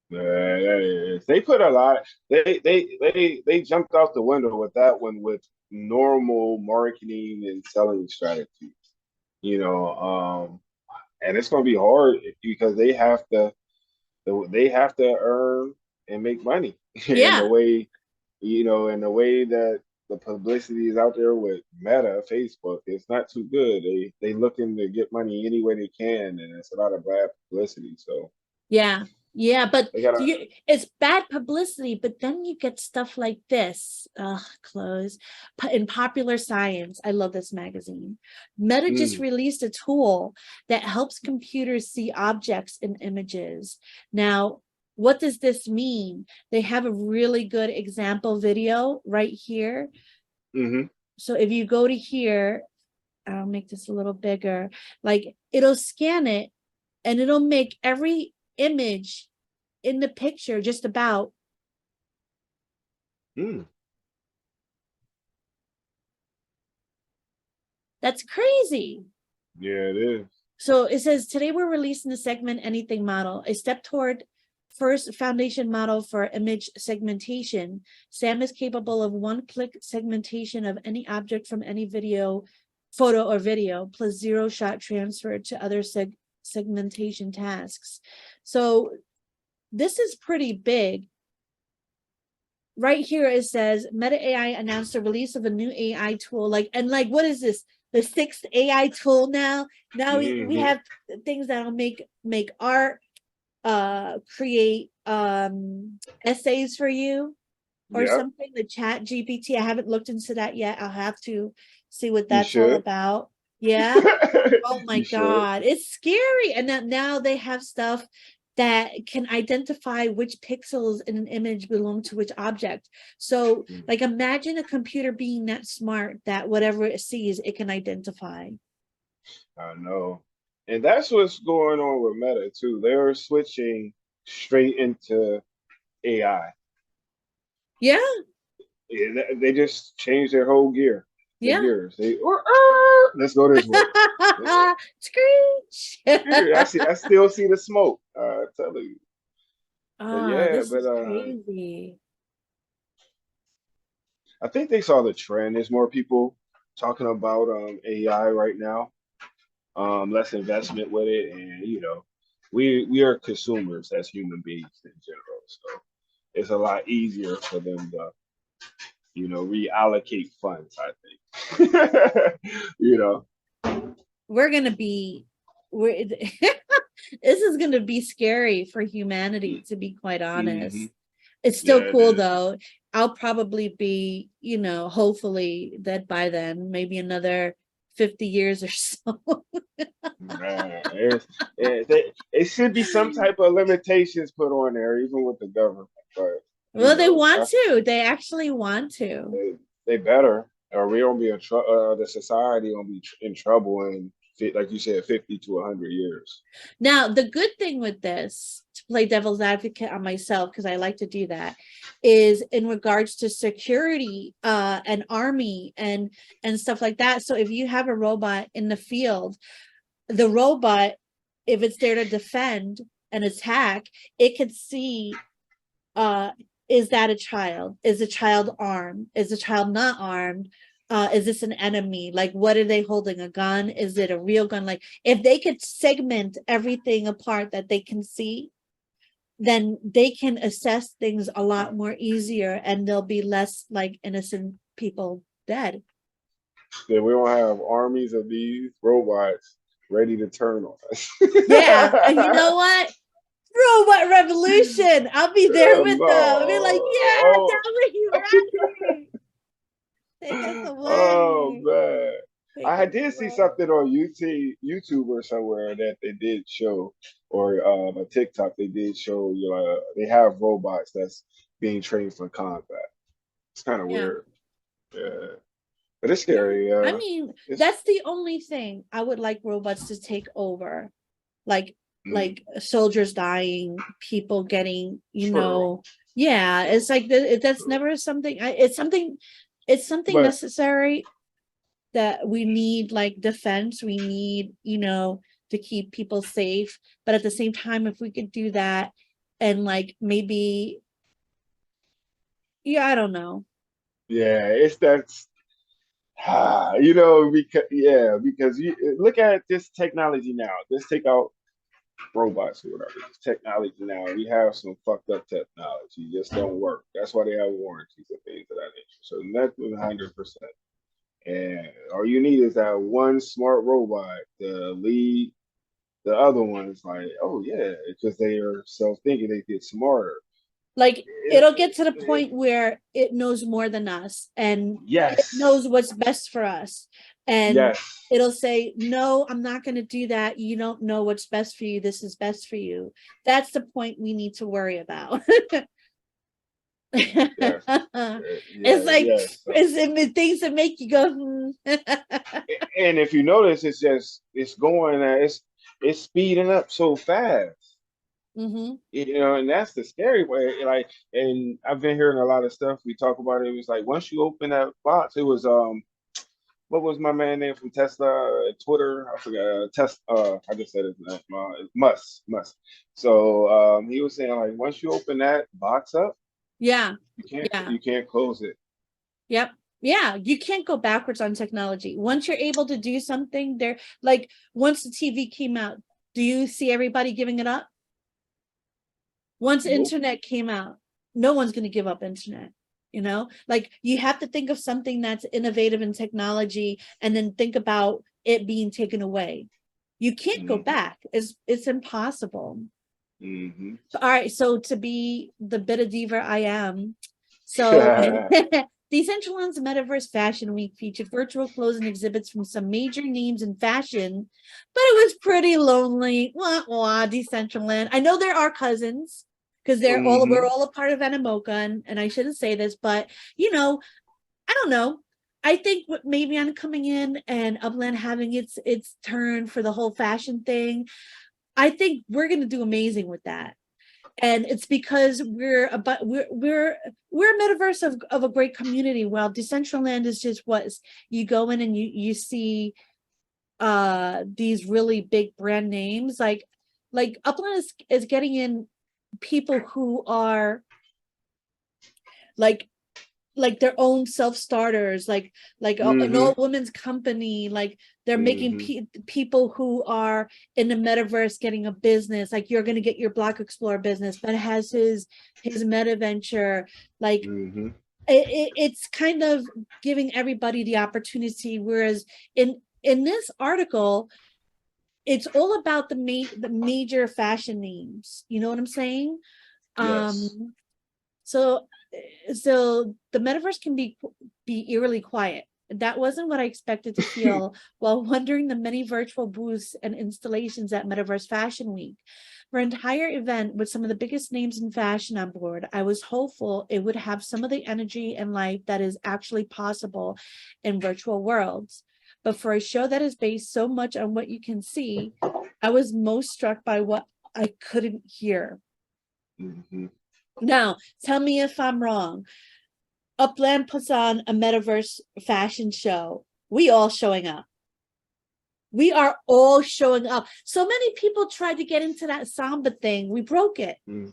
They put a lot. They jumped out the window with that one with normal marketing and selling strategies. You know, and it's going to be hard because they have to earn and make money in the way, you know, in the way that the publicity is out there with Meta, Facebook. It's not too good. They looking to get money any way they can, and it's a lot of bad publicity. So yeah, but it's bad publicity, but then you get stuff like this. Close. In Popular Science, I love this magazine. Meta just released a tool that helps computers see objects in images. Now, what does this mean? They have a really good example video right here. So if you go to here, I'll make this a little bigger. Like, it'll scan it and it'll make every image in the picture just about. That's crazy. Yeah, it is. So it says, today we're releasing the segment anything model, a step toward first foundation model for image segmentation. SAM is capable of one-click segmentation of any object from any photo or video, plus zero-shot transfer to other segmentation tasks. So this is pretty big. Right here it says Meta AI announced the release of a new AI tool. Like, what is this? The 6th AI tool now? Now we have things that'll make art, create essays for you or something. The Chat GPT. I haven't looked into that yet. I'll have to see what that's all about. Yeah. Oh my God. It's scary. And that now they have stuff that can identify which pixels in an image belong to which object. So like, imagine a computer being that smart that whatever it sees, it can identify. I know. And that's what's going on with Meta too. They're switching straight into AI. Yeah, They just changed their whole gear. Their yeah. gears. Let's go this way. Screech. I still see the smoke. I tell you. But Oh, yeah, this but is crazy. I think they saw the trend. There's more people talking about AI right now. Less investment with it, and we are consumers as human beings in general. So it's a lot easier for them to reallocate funds. I think. We're gonna be we're this is gonna be scary for humanity, to be quite honest. Hmm. It's Yeah, still it cool is. though. I'll probably be, hopefully dead by then, maybe another 50 years or so. Man, it should be some type of limitations put on there, even with the government. But Well, they want that's to. They actually want to. they better, or we don't be in trouble. The society will be in trouble in, like you said, 50 to 100 years. Now, the good thing with this, to play devil's advocate on myself, because I like to do that, is in regards to security and army and stuff like that. So if you have a robot in the field, the robot, if it's there to defend and attack, it could see, is that a child? Is the child armed? Is the child not armed? Is this an enemy? Like, what are they holding? A gun? Is it a real gun? Like, if they could segment everything apart that they can see, then they can assess things a lot more easier, and there'll be less like innocent people dead. That we don't have armies of these robots ready to turn on us. Yeah, and you know what? Robot revolution. I'll be there with them. I'll be like, yeah, Oh, tell me you're ready. Take us oh away. man. Take I us did see away. something on YouTube or somewhere that they did show, or a TikTok they did show. They have robots that's being trained for combat. It's kind of Yeah. weird, yeah, but it's Yeah. scary. I mean, It's that's the only thing I would like robots to take over. Like mm, soldiers dying, people getting, true, yeah, it's like that's true. never something. It's something But necessary that we need, like defense. We need, to keep people safe. But at the same time, if we could do that and like maybe, yeah, I don't know. yeah, it's that's because you look at this technology now. Let's take out robots or whatever. This technology now, we have some fucked up technology. Just don't work. That's why they have warranties and things of that nature. So that's 100%. And all you need is that one smart robot to lead the other ones. Like, oh yeah, because they are self-thinking, they get smarter. Like It, it'll get to the it, point where it knows more than us, and it yes, knows what's best for us, and yes. it'll say, no, I'm not going to do that. You don't know what's best for you. This is best for you. That's the point we need to worry about. Yes. It's like, Yes. it's things that make you go, And if you notice, it's going it's speeding up so fast. mm-hmm. And that's the scary way. Like, and I've been hearing a lot of stuff. We talk about it. It was like once you open that box, it was what was my man name from Tesla, Twitter? I forgot. I just said his name. Musk. So he was saying like once you open that box up, Yeah, you can't yeah, you can't close it. yep, yeah. You can't go backwards on technology. Once you're able to do something, there, like once the TV came out, do you see everybody giving it up? Once Nope. internet came out, no one's going to give up internet. Like you have to think of something that's innovative in technology and then think about it being taken away. You can't go Mm-hmm. back. It's impossible. Mm-hmm. All right, so to be the bit of diva I am, so Decentraland's Metaverse Fashion Week featured virtual clothes and exhibits from some major names in fashion, but it was pretty lonely. Wah, wah, Decentraland. I know there are cousins because we're all a part of Animoca, and I shouldn't say this, but I don't know. I think maybe I'm coming in and Upland having its turn for the whole fashion thing. I think we're gonna do amazing with that. And it's because we're a metaverse of a great community. Well, Decentraland is just what you go in and you see these really big brand names like Upland is getting in people who are like their own self-starters, like an all women's company, like they're making people who are in the metaverse getting a business, like you're going to get your Black Explorer business, but it has his meta venture, like it's kind of giving everybody the opportunity. Whereas in this article, it's all about the major fashion names. You know what I'm saying? Yes. So the metaverse can be eerily quiet. That wasn't what I expected to feel while wandering the many virtual booths and installations at Metaverse Fashion Week. For an entire event with some of the biggest names in fashion on board, I was hopeful it would have some of the energy and life that is actually possible in virtual worlds. But for a show that is based so much on what you can see, I was most struck by what I couldn't hear. Now, tell me if I'm wrong. Upland puts on a metaverse fashion show. We all showing up. We are all showing up. So many people tried to get into that Samba thing. We broke it. We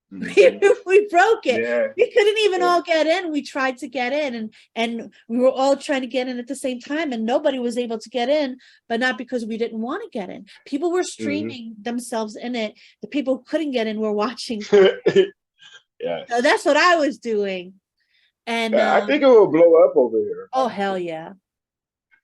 broke it. Yeah. We couldn't even all get in. We tried to get in and we were all trying to get in at the same time, and nobody was able to get in, but not because we didn't want to get in. People were streaming themselves in it. The people who couldn't get in were watching. Yes. So that's what I was doing. And I think it will blow up over here. oh, hell yeah.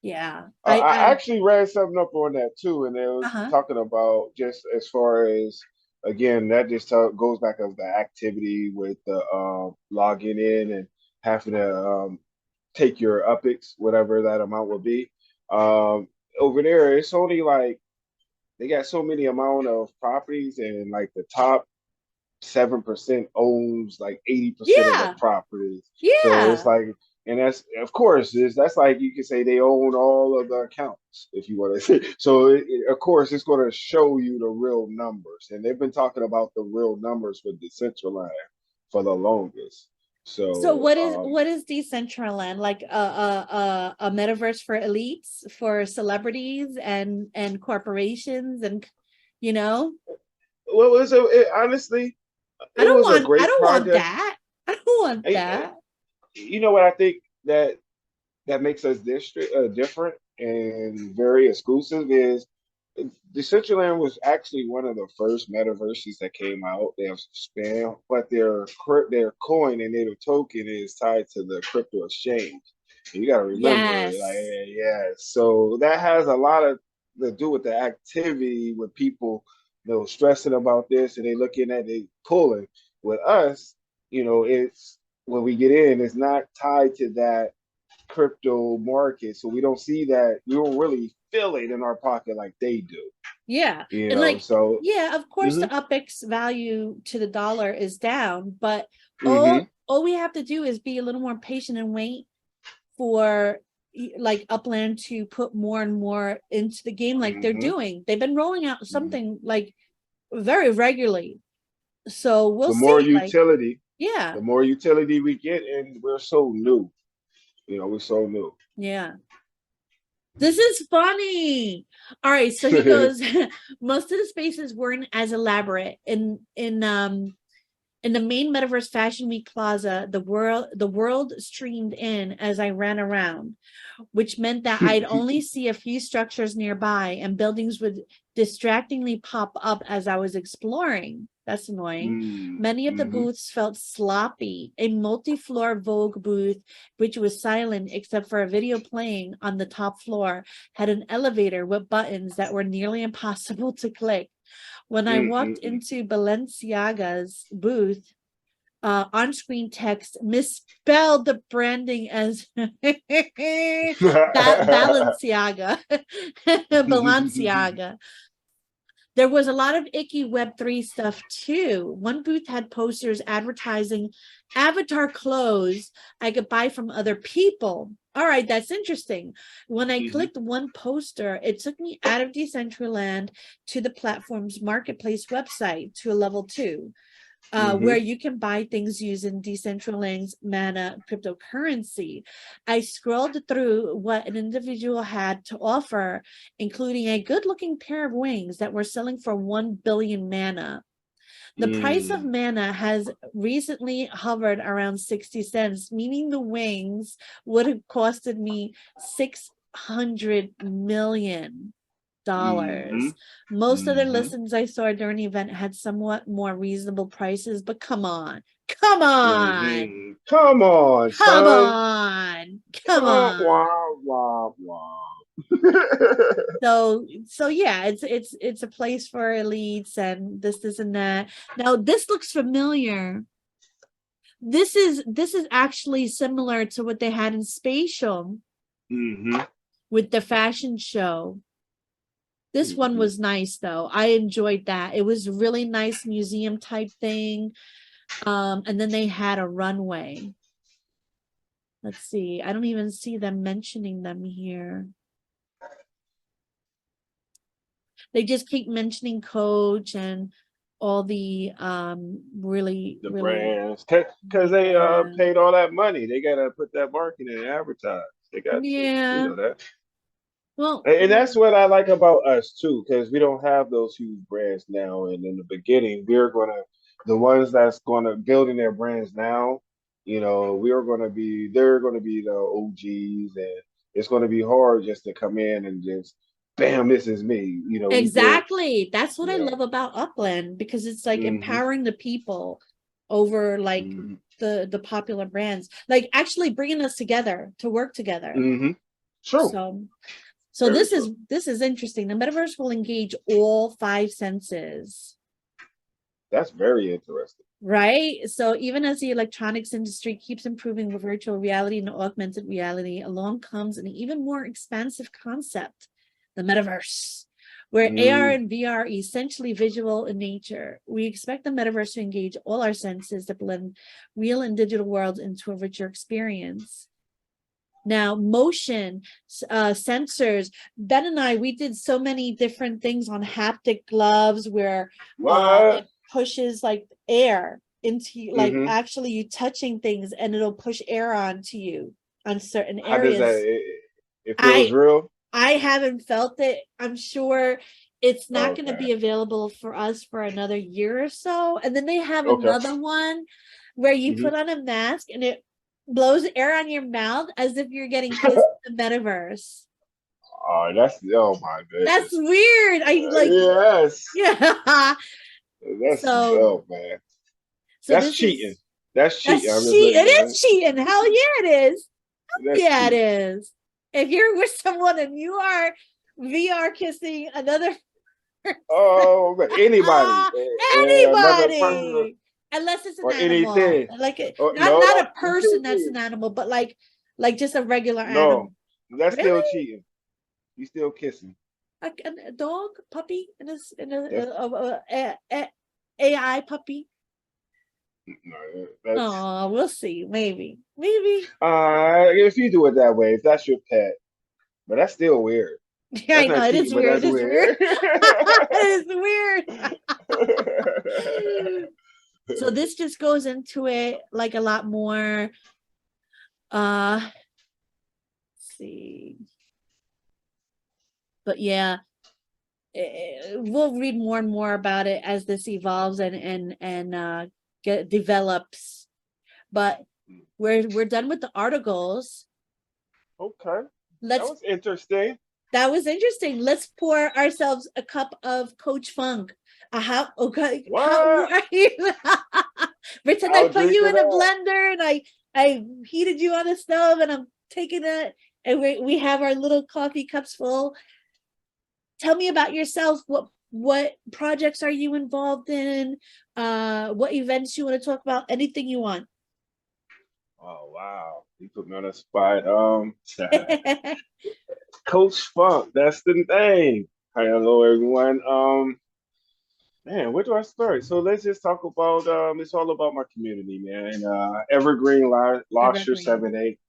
Yeah. I actually read something up on that too, and it was talking about just as far as, again, that just goes back of the activity with the logging in and having to take your UPIX, whatever that amount would be. Over there, it's only like they got so many amount of properties, and like the top 7% owns like 80% of the properties. So it's like, and that's, of course, that's like you could say they own all of the accounts, if you want to say. So of course, it's going to show you the real numbers, and they've been talking about the real numbers with Decentraland for the longest. So what is Decentraland? Like a metaverse for elites, for celebrities and corporations, and you know? Well, honestly, I don't was a great want project. that. I don't want that. You know what I think that makes us different and very exclusive is Decentraland was actually one of the first metaverses that came out. They have spam, but their coin and their token is tied to the crypto exchange. And you got to remember, so that has a lot to do with the activity with people, stressing about this, and they looking at it pulling. With us, it's when we get in, it's not tied to that crypto market, so we don't see that. We don't really feel it in our pocket like they do. Yeah, and like, so yeah, of course, the UPIX value to the dollar is down, but all we have to do is be a little more patient and wait for like Upland to put more and more into the game, like they're doing. They've been rolling out something like very regularly, so we'll see. The more utility, the more utility we get, and we're so new. We're so new. Yeah. This is funny. All right, so he goes, most of the spaces weren't as elaborate. In the main Metaverse Fashion Week Plaza, the world streamed in as I ran around, which meant that I'd only see a few structures nearby, and buildings would distractingly pop up as I was exploring. That's annoying. Many of the booths felt sloppy. A multi-floor Vogue booth, which was silent except for a video playing on the top floor, had an elevator with buttons that were nearly impossible to click. When I walked into Balenciaga's booth, on-screen text misspelled the branding as Balenciaga. Balenciaga. There was a lot of icky Web3 stuff too. One booth had posters advertising avatar clothes I could buy from other people. All right, that's interesting. When I clicked one poster, it took me out of Decentraland to the platform's marketplace website to a level 2. where you can buy things using Decentraland's Mana cryptocurrency. I scrolled through what an individual had to offer, including a good-looking pair of wings that were selling for 1 billion mana. The price of mana has recently hovered around 60 cents, meaning the wings would have costed me $600 million. Most other listings I saw during the event had somewhat more reasonable prices, but come on, come on, come on, come son. on, come on. Wah, wah. So yeah, it's a place for elites and this and that. Now this looks familiar. This is actually similar to what they had in Spatial with the fashion show. This one was nice though. I enjoyed that. It was really nice museum type thing. And then they had a runway. Let's see. I don't even see them mentioning them here. They just keep mentioning Coach and all the really brands, because they paid all that money. They gotta put that marketing and advertise. They got you know that. Well, and that's what I like about us too, because we don't have those huge brands now. And in the beginning, the ones that's gonna building their brands now, you know, they're gonna be the OGs, and it's gonna be hard just to come in and just bam, this is me. You know, exactly. That's what I love about Upland, because it's like empowering the people over like the popular brands, like actually bringing us together to work together. True. So this is interesting. The metaverse will engage all 5 senses. That's very interesting. Right? So even as the electronics industry keeps improving with virtual reality and augmented reality, along comes an even more expansive concept, the metaverse, where AR and VR are essentially visual in nature. We expect the metaverse to engage all our senses to blend real and digital worlds into a richer experience. Now, motion sensors. Ben and I, we did so many different things on haptic gloves where it pushes like air into like actually you touching things, and it'll push air onto you on certain areas. How does that? It feels real. I haven't felt it. I'm sure it's not going to be available for us for another year or so. And then they have another one where you put on a mask and it blows air on your mouth as if you're getting kissed in the metaverse. Oh my goodness. That's weird. Yes. Yeah. That's man. So that's cheating. That's cheating. It is cheating. Hell yeah, it is. Yeah, it is. If you're with someone and you are VR kissing another anybody. Unless it's an or animal. Anything. Like not a person that's an animal, but like just a regular animal. That's still cheating. You still kissing. Like a dog, puppy, and a AI puppy. No, we'll see. Maybe. If you do it that way, if that's your pet, but that's still weird. Yeah, I know it is weird. It's weird. It is weird. So this just goes into it like a lot more. Let's see. But yeah, we'll read more and more about it as this evolves and develops. But we're done with the articles. Okay. That was interesting. That was interesting. Let's pour ourselves a cup of Coach Funk. Okay. How are you? Pretend I put you in a blender and I heated you on the stove and I'm taking it and we have our little coffee cups full. Tell me about yourself. What projects are you involved in? What events you want to talk about? Anything you want. Oh wow. You put me on the spot. Coach Funk, that's the name. Hi, hello everyone. Man, where do I start? So let's just talk about it's all about my community, man. Evergreen Lobster 78.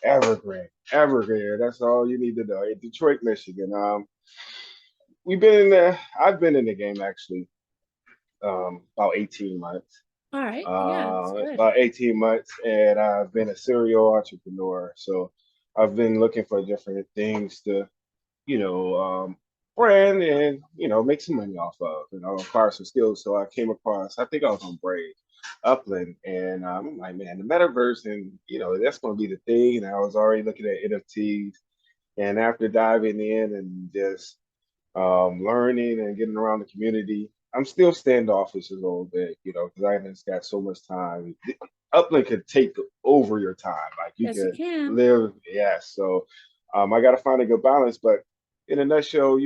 Evergreen. That's all you need to know. In Detroit, Michigan. I've been in the game actually about 18 months. All right. Yeah, that's good. about 18 months, and I've been a serial entrepreneur. So I've been looking for different things to, you know, brand and, make some money off of, acquire some skills. So I came across, I think I was on Brave, Upland, and I'm like, man, the metaverse, and, that's going to be the thing. And I was already looking at NFTs. And after diving in and just learning and getting around the community, I'm still standoffish a little bit, because I just got so much time. Upland could take over your time. Like you Yes, you could can. live, yes. So I got to find a good balance. But in a nutshell,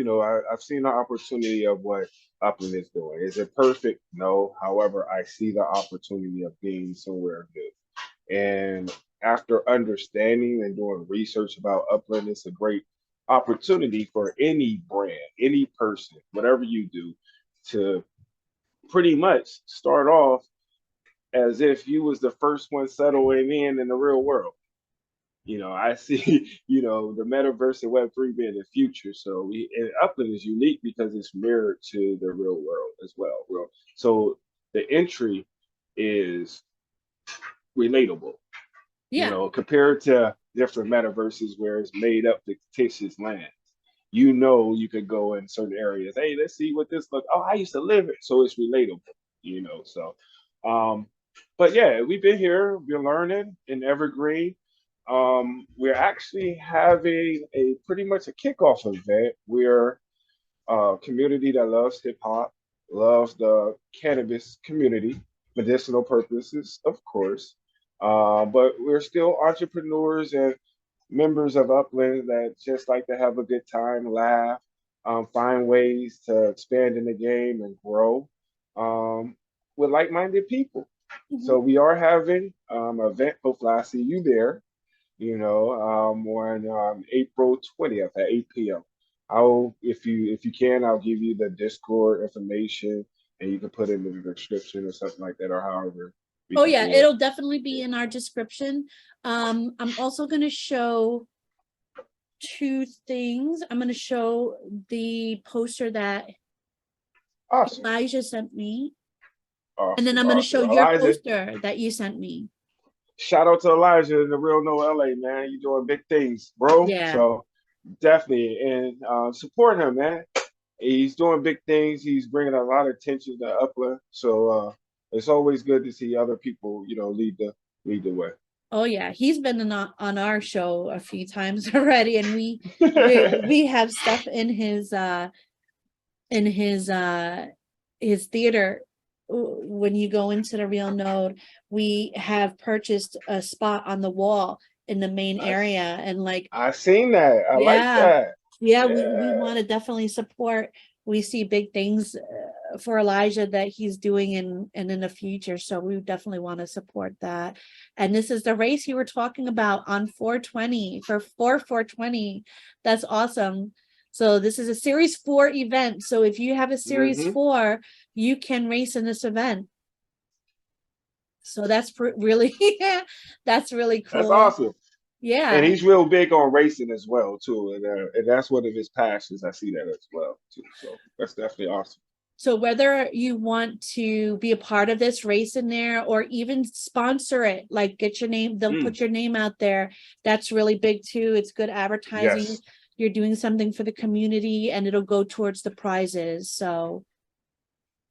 I've seen the opportunity of what Upland is doing. Is it perfect? No. However, I see the opportunity of being somewhere good. And after understanding and doing research about Upland, it's a great opportunity for any brand, any person, whatever you do, to pretty much start off as if you was the first one settling in the real world. I see, the metaverse and Web3 being the future. So and Upland is unique because it's mirrored to the real world as well. So the entry is relatable, Yeah. compared to different metaverses where it's made up fictitious lands. You could go in certain areas. Hey, let's see what this look. Oh, I used to live it, so it's relatable. So, but yeah, we've been here. We're learning in Evergreen. We're actually having a pretty much a kickoff event. We're a community that loves hip hop, loves the cannabis community, medicinal purposes, of course. But we're still entrepreneurs and members of Upland that just like to have a good time, laugh, find ways to expand in the game and grow with like-minded people. Mhm. So we are having an event. Hopefully, I see you there. On April 20th at 8 p.m. If you can, I'll give you the Discord information, and you can put it in the description or something like that, or however we Oh can yeah, do it. it'll definitely be in our description. I'm also going to show two things. I'm going to show the poster that Awesome, Elijah sent me, and then awesome, I'm going to show awesome. your Elijah, poster that you sent me. shout out to Elijah in the real no LA, man. You're doing big things, bro. Yeah. So definitely, and support him, man. He's doing big things. He's bringing a lot of attention to Upland. So it's always good to see other people, lead the way. Oh yeah, he's been on our show a few times already, and we have stuff in his his theater. When you go into the real node, we have purchased a spot on the wall in the main area, and like, I seen that. I like yeah, that. yeah, we Yeah. want to definitely support. We see big things for Elijah that he's doing in the future, so we definitely want to support that. And this is the race you were talking about on 420 for 420. That's awesome. So this is a series 4 event. So if you have a series 4, you can race in this event. So that's really that's really cool. That's awesome. Yeah. And he's real big on racing as well too, and that's one of his passions. I see that as well too. So that's definitely awesome. So whether you want to be a part of this race in there or even sponsor it, like get your name, they'll put your name out there. That's really big too. It's good advertising. Yes. You're doing something for the community and it'll go towards the prizes. So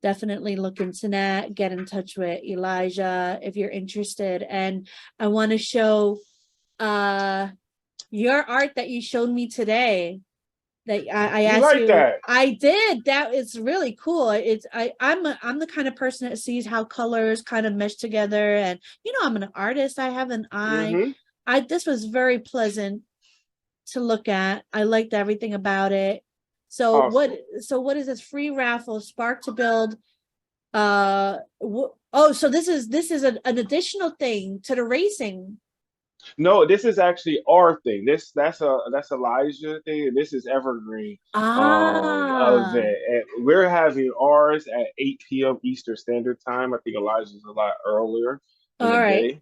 definitely look into that. Get in touch with Elijah if you're interested. And I want to show your art that you showed me today. That I asked like you. That? I did. That is really cool. I'm the kind of person that sees how colors kind of mesh together, and I'm an artist. I have an eye. This was very pleasant to look at. I liked everything about it. So awesome. what is this free raffle spark to build? So this is an additional thing to the racing. No, this is actually our thing. That's Elijah thing, and this is Evergreen event. And we're having ours at 8 p.m. Eastern Standard Time. I think Elijah's a lot earlier in the day.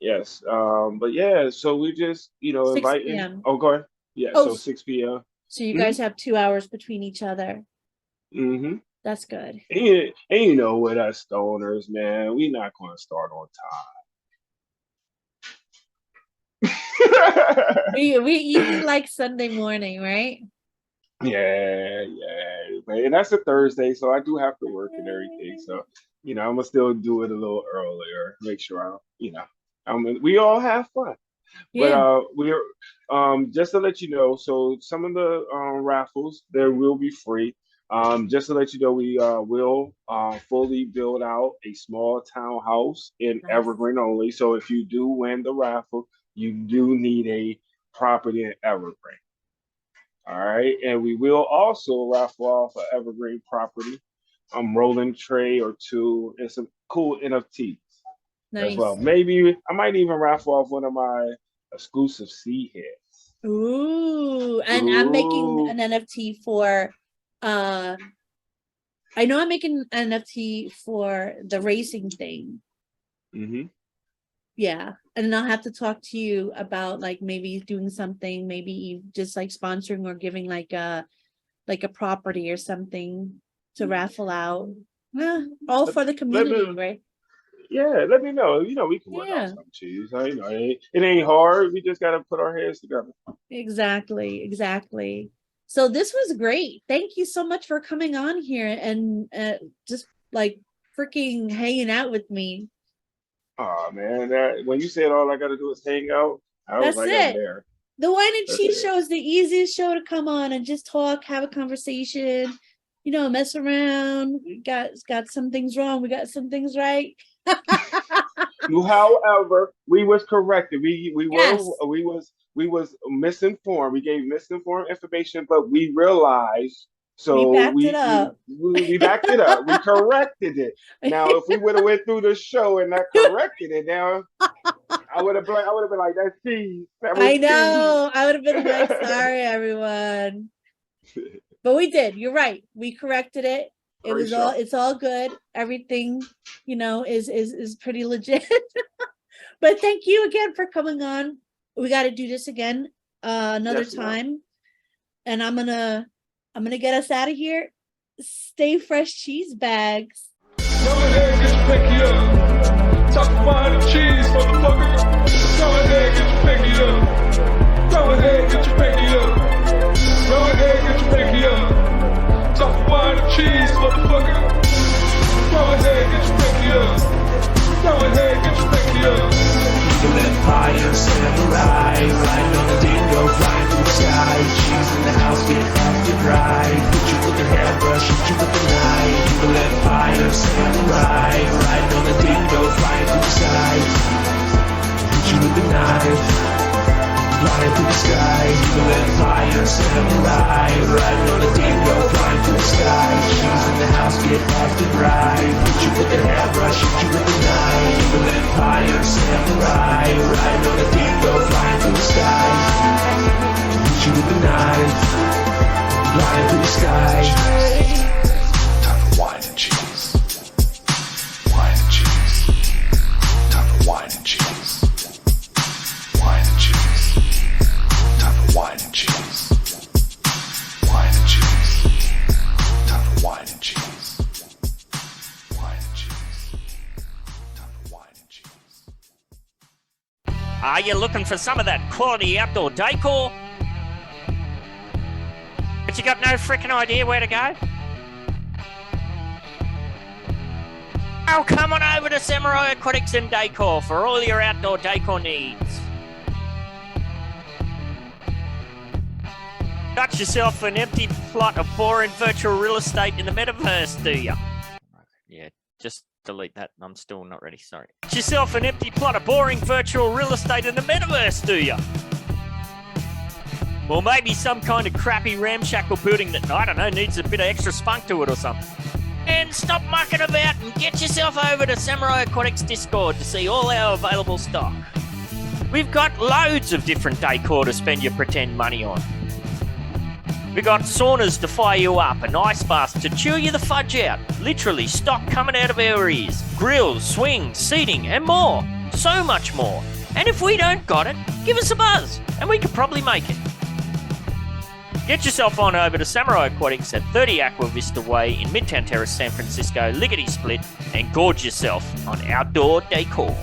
Yes. But yeah, so we just inviting. PM. Oh, go ahead. Yeah, so 6 p.m. So you guys have 2 hours between each other. That's good. And you know, with us stoners, man, we not going to start on time. We eat like Sunday morning, right? Yeah. And that's a Thursday, so I do have to work and everything. So, you know, I'm gonna still do it a little earlier, make sure we all have fun. But Yeah. we're just to let you know, so some of the raffles there will be free. Just to let you know, we will fully build out a small townhouse in Nice. Evergreen only. So if you do win the raffle, you do need a property in Evergreen. All right, and we will also raffle off an Evergreen property, rolling tray or two, and some cool NFTs as well. Nice. Maybe I might even raffle off one of my exclusive seed heads. Ooh, and I'm making an NFT for I know I'm making an NFT for the racing thing. Mm-hmm. Yeah, and then I'll have to talk to you about like maybe doing something, maybe just like sponsoring or giving like a property or something to raffle out. All for the community, right? Yeah, let me know. You know, we can work out some cheese. You know, it ain't hard. We just got to put our heads together. Exactly. So this was great. Thank you so much for coming on here and just like freaking hanging out with me. Oh man, when you said all I got to do is hang out, That's like, it. I'm there. The Whine and Cheese show is the easiest show to come on and just talk, have a conversation, you know, mess around. We got some things wrong. We got some things right. However, we was corrected. We was misinformed. We gave misinformed information, but we realized. So we backed it up. We backed it up. We corrected it. Now, if we would have went through the show and not corrected it, now I would have been like, "That's cheese." I know. I would have been like, "Sorry, everyone," but we did. You're right. We corrected it. It's all good. Everything, you know, is pretty legit. But thank you again for coming on. We got to do this again another time. And I'm gonna get us out of here. Stay fresh, cheese bags. Go ahead, get your pinky up. Talk wine and cheese, motherfucker. Go ahead, get your pinky up. Go ahead, get your pinky up. Go ahead, get your pinky up. Talk wine and cheese, motherfucker. Go ahead, get your pinky up. Go ahead, get your pinky up. People and fire, samurai, riding on the dingo, flying through the sky. Cheese in the house, get off your ride. Hit you with the hairbrush, hit you with the knife. People and fire, samurai, riding on the dingo, flying through the sky. Hit you with the knife, flying through the sky. People and fire, samurai, riding on the dingo, flying through the sky. Cheese in the house, get off the ride. Hit you with the hairbrush, hit you with the knife. People and fire, samurai, riding on the dingo, flying through the sky. Hit you with the knife, flying through the sky. Time for wine and cheese. Wine and cheese. Time for wine and cheese. Wine and cheese. Time for wine and cheese. Wine and cheese. Time for wine and cheese. Wine and cheese. Time for wine and cheese. Are you looking for some of that quality outdoor decor? But you got no freaking idea where to go? Oh, come on over to Samurai Aquatics and Decor for all your outdoor decor needs. Got yourself an empty plot of boring virtual real estate in the Metaverse, do ya? Yeah, just delete that. I'm still not ready, sorry. Got yourself an empty plot of boring virtual real estate in the Metaverse, do ya? Or maybe some kind of crappy ramshackle building that, I don't know, needs a bit of extra spunk to it or something. And stop mucking about and get yourself over to Samurai Aquatics Discord to see all our available stock. We've got loads of different decor to spend your pretend money on. We've got saunas to fire you up, and ice baths to chew you the fudge out. Literally stock coming out of our ears. Grills, swings, seating, and more. So much more. And if we don't got it, give us a buzz, and we could probably make it. Get yourself on over to Samurai Aquatics at 30 Aqua Vista Way in Midtown Terrace, San Francisco, lickety split, and gorge yourself on outdoor decor.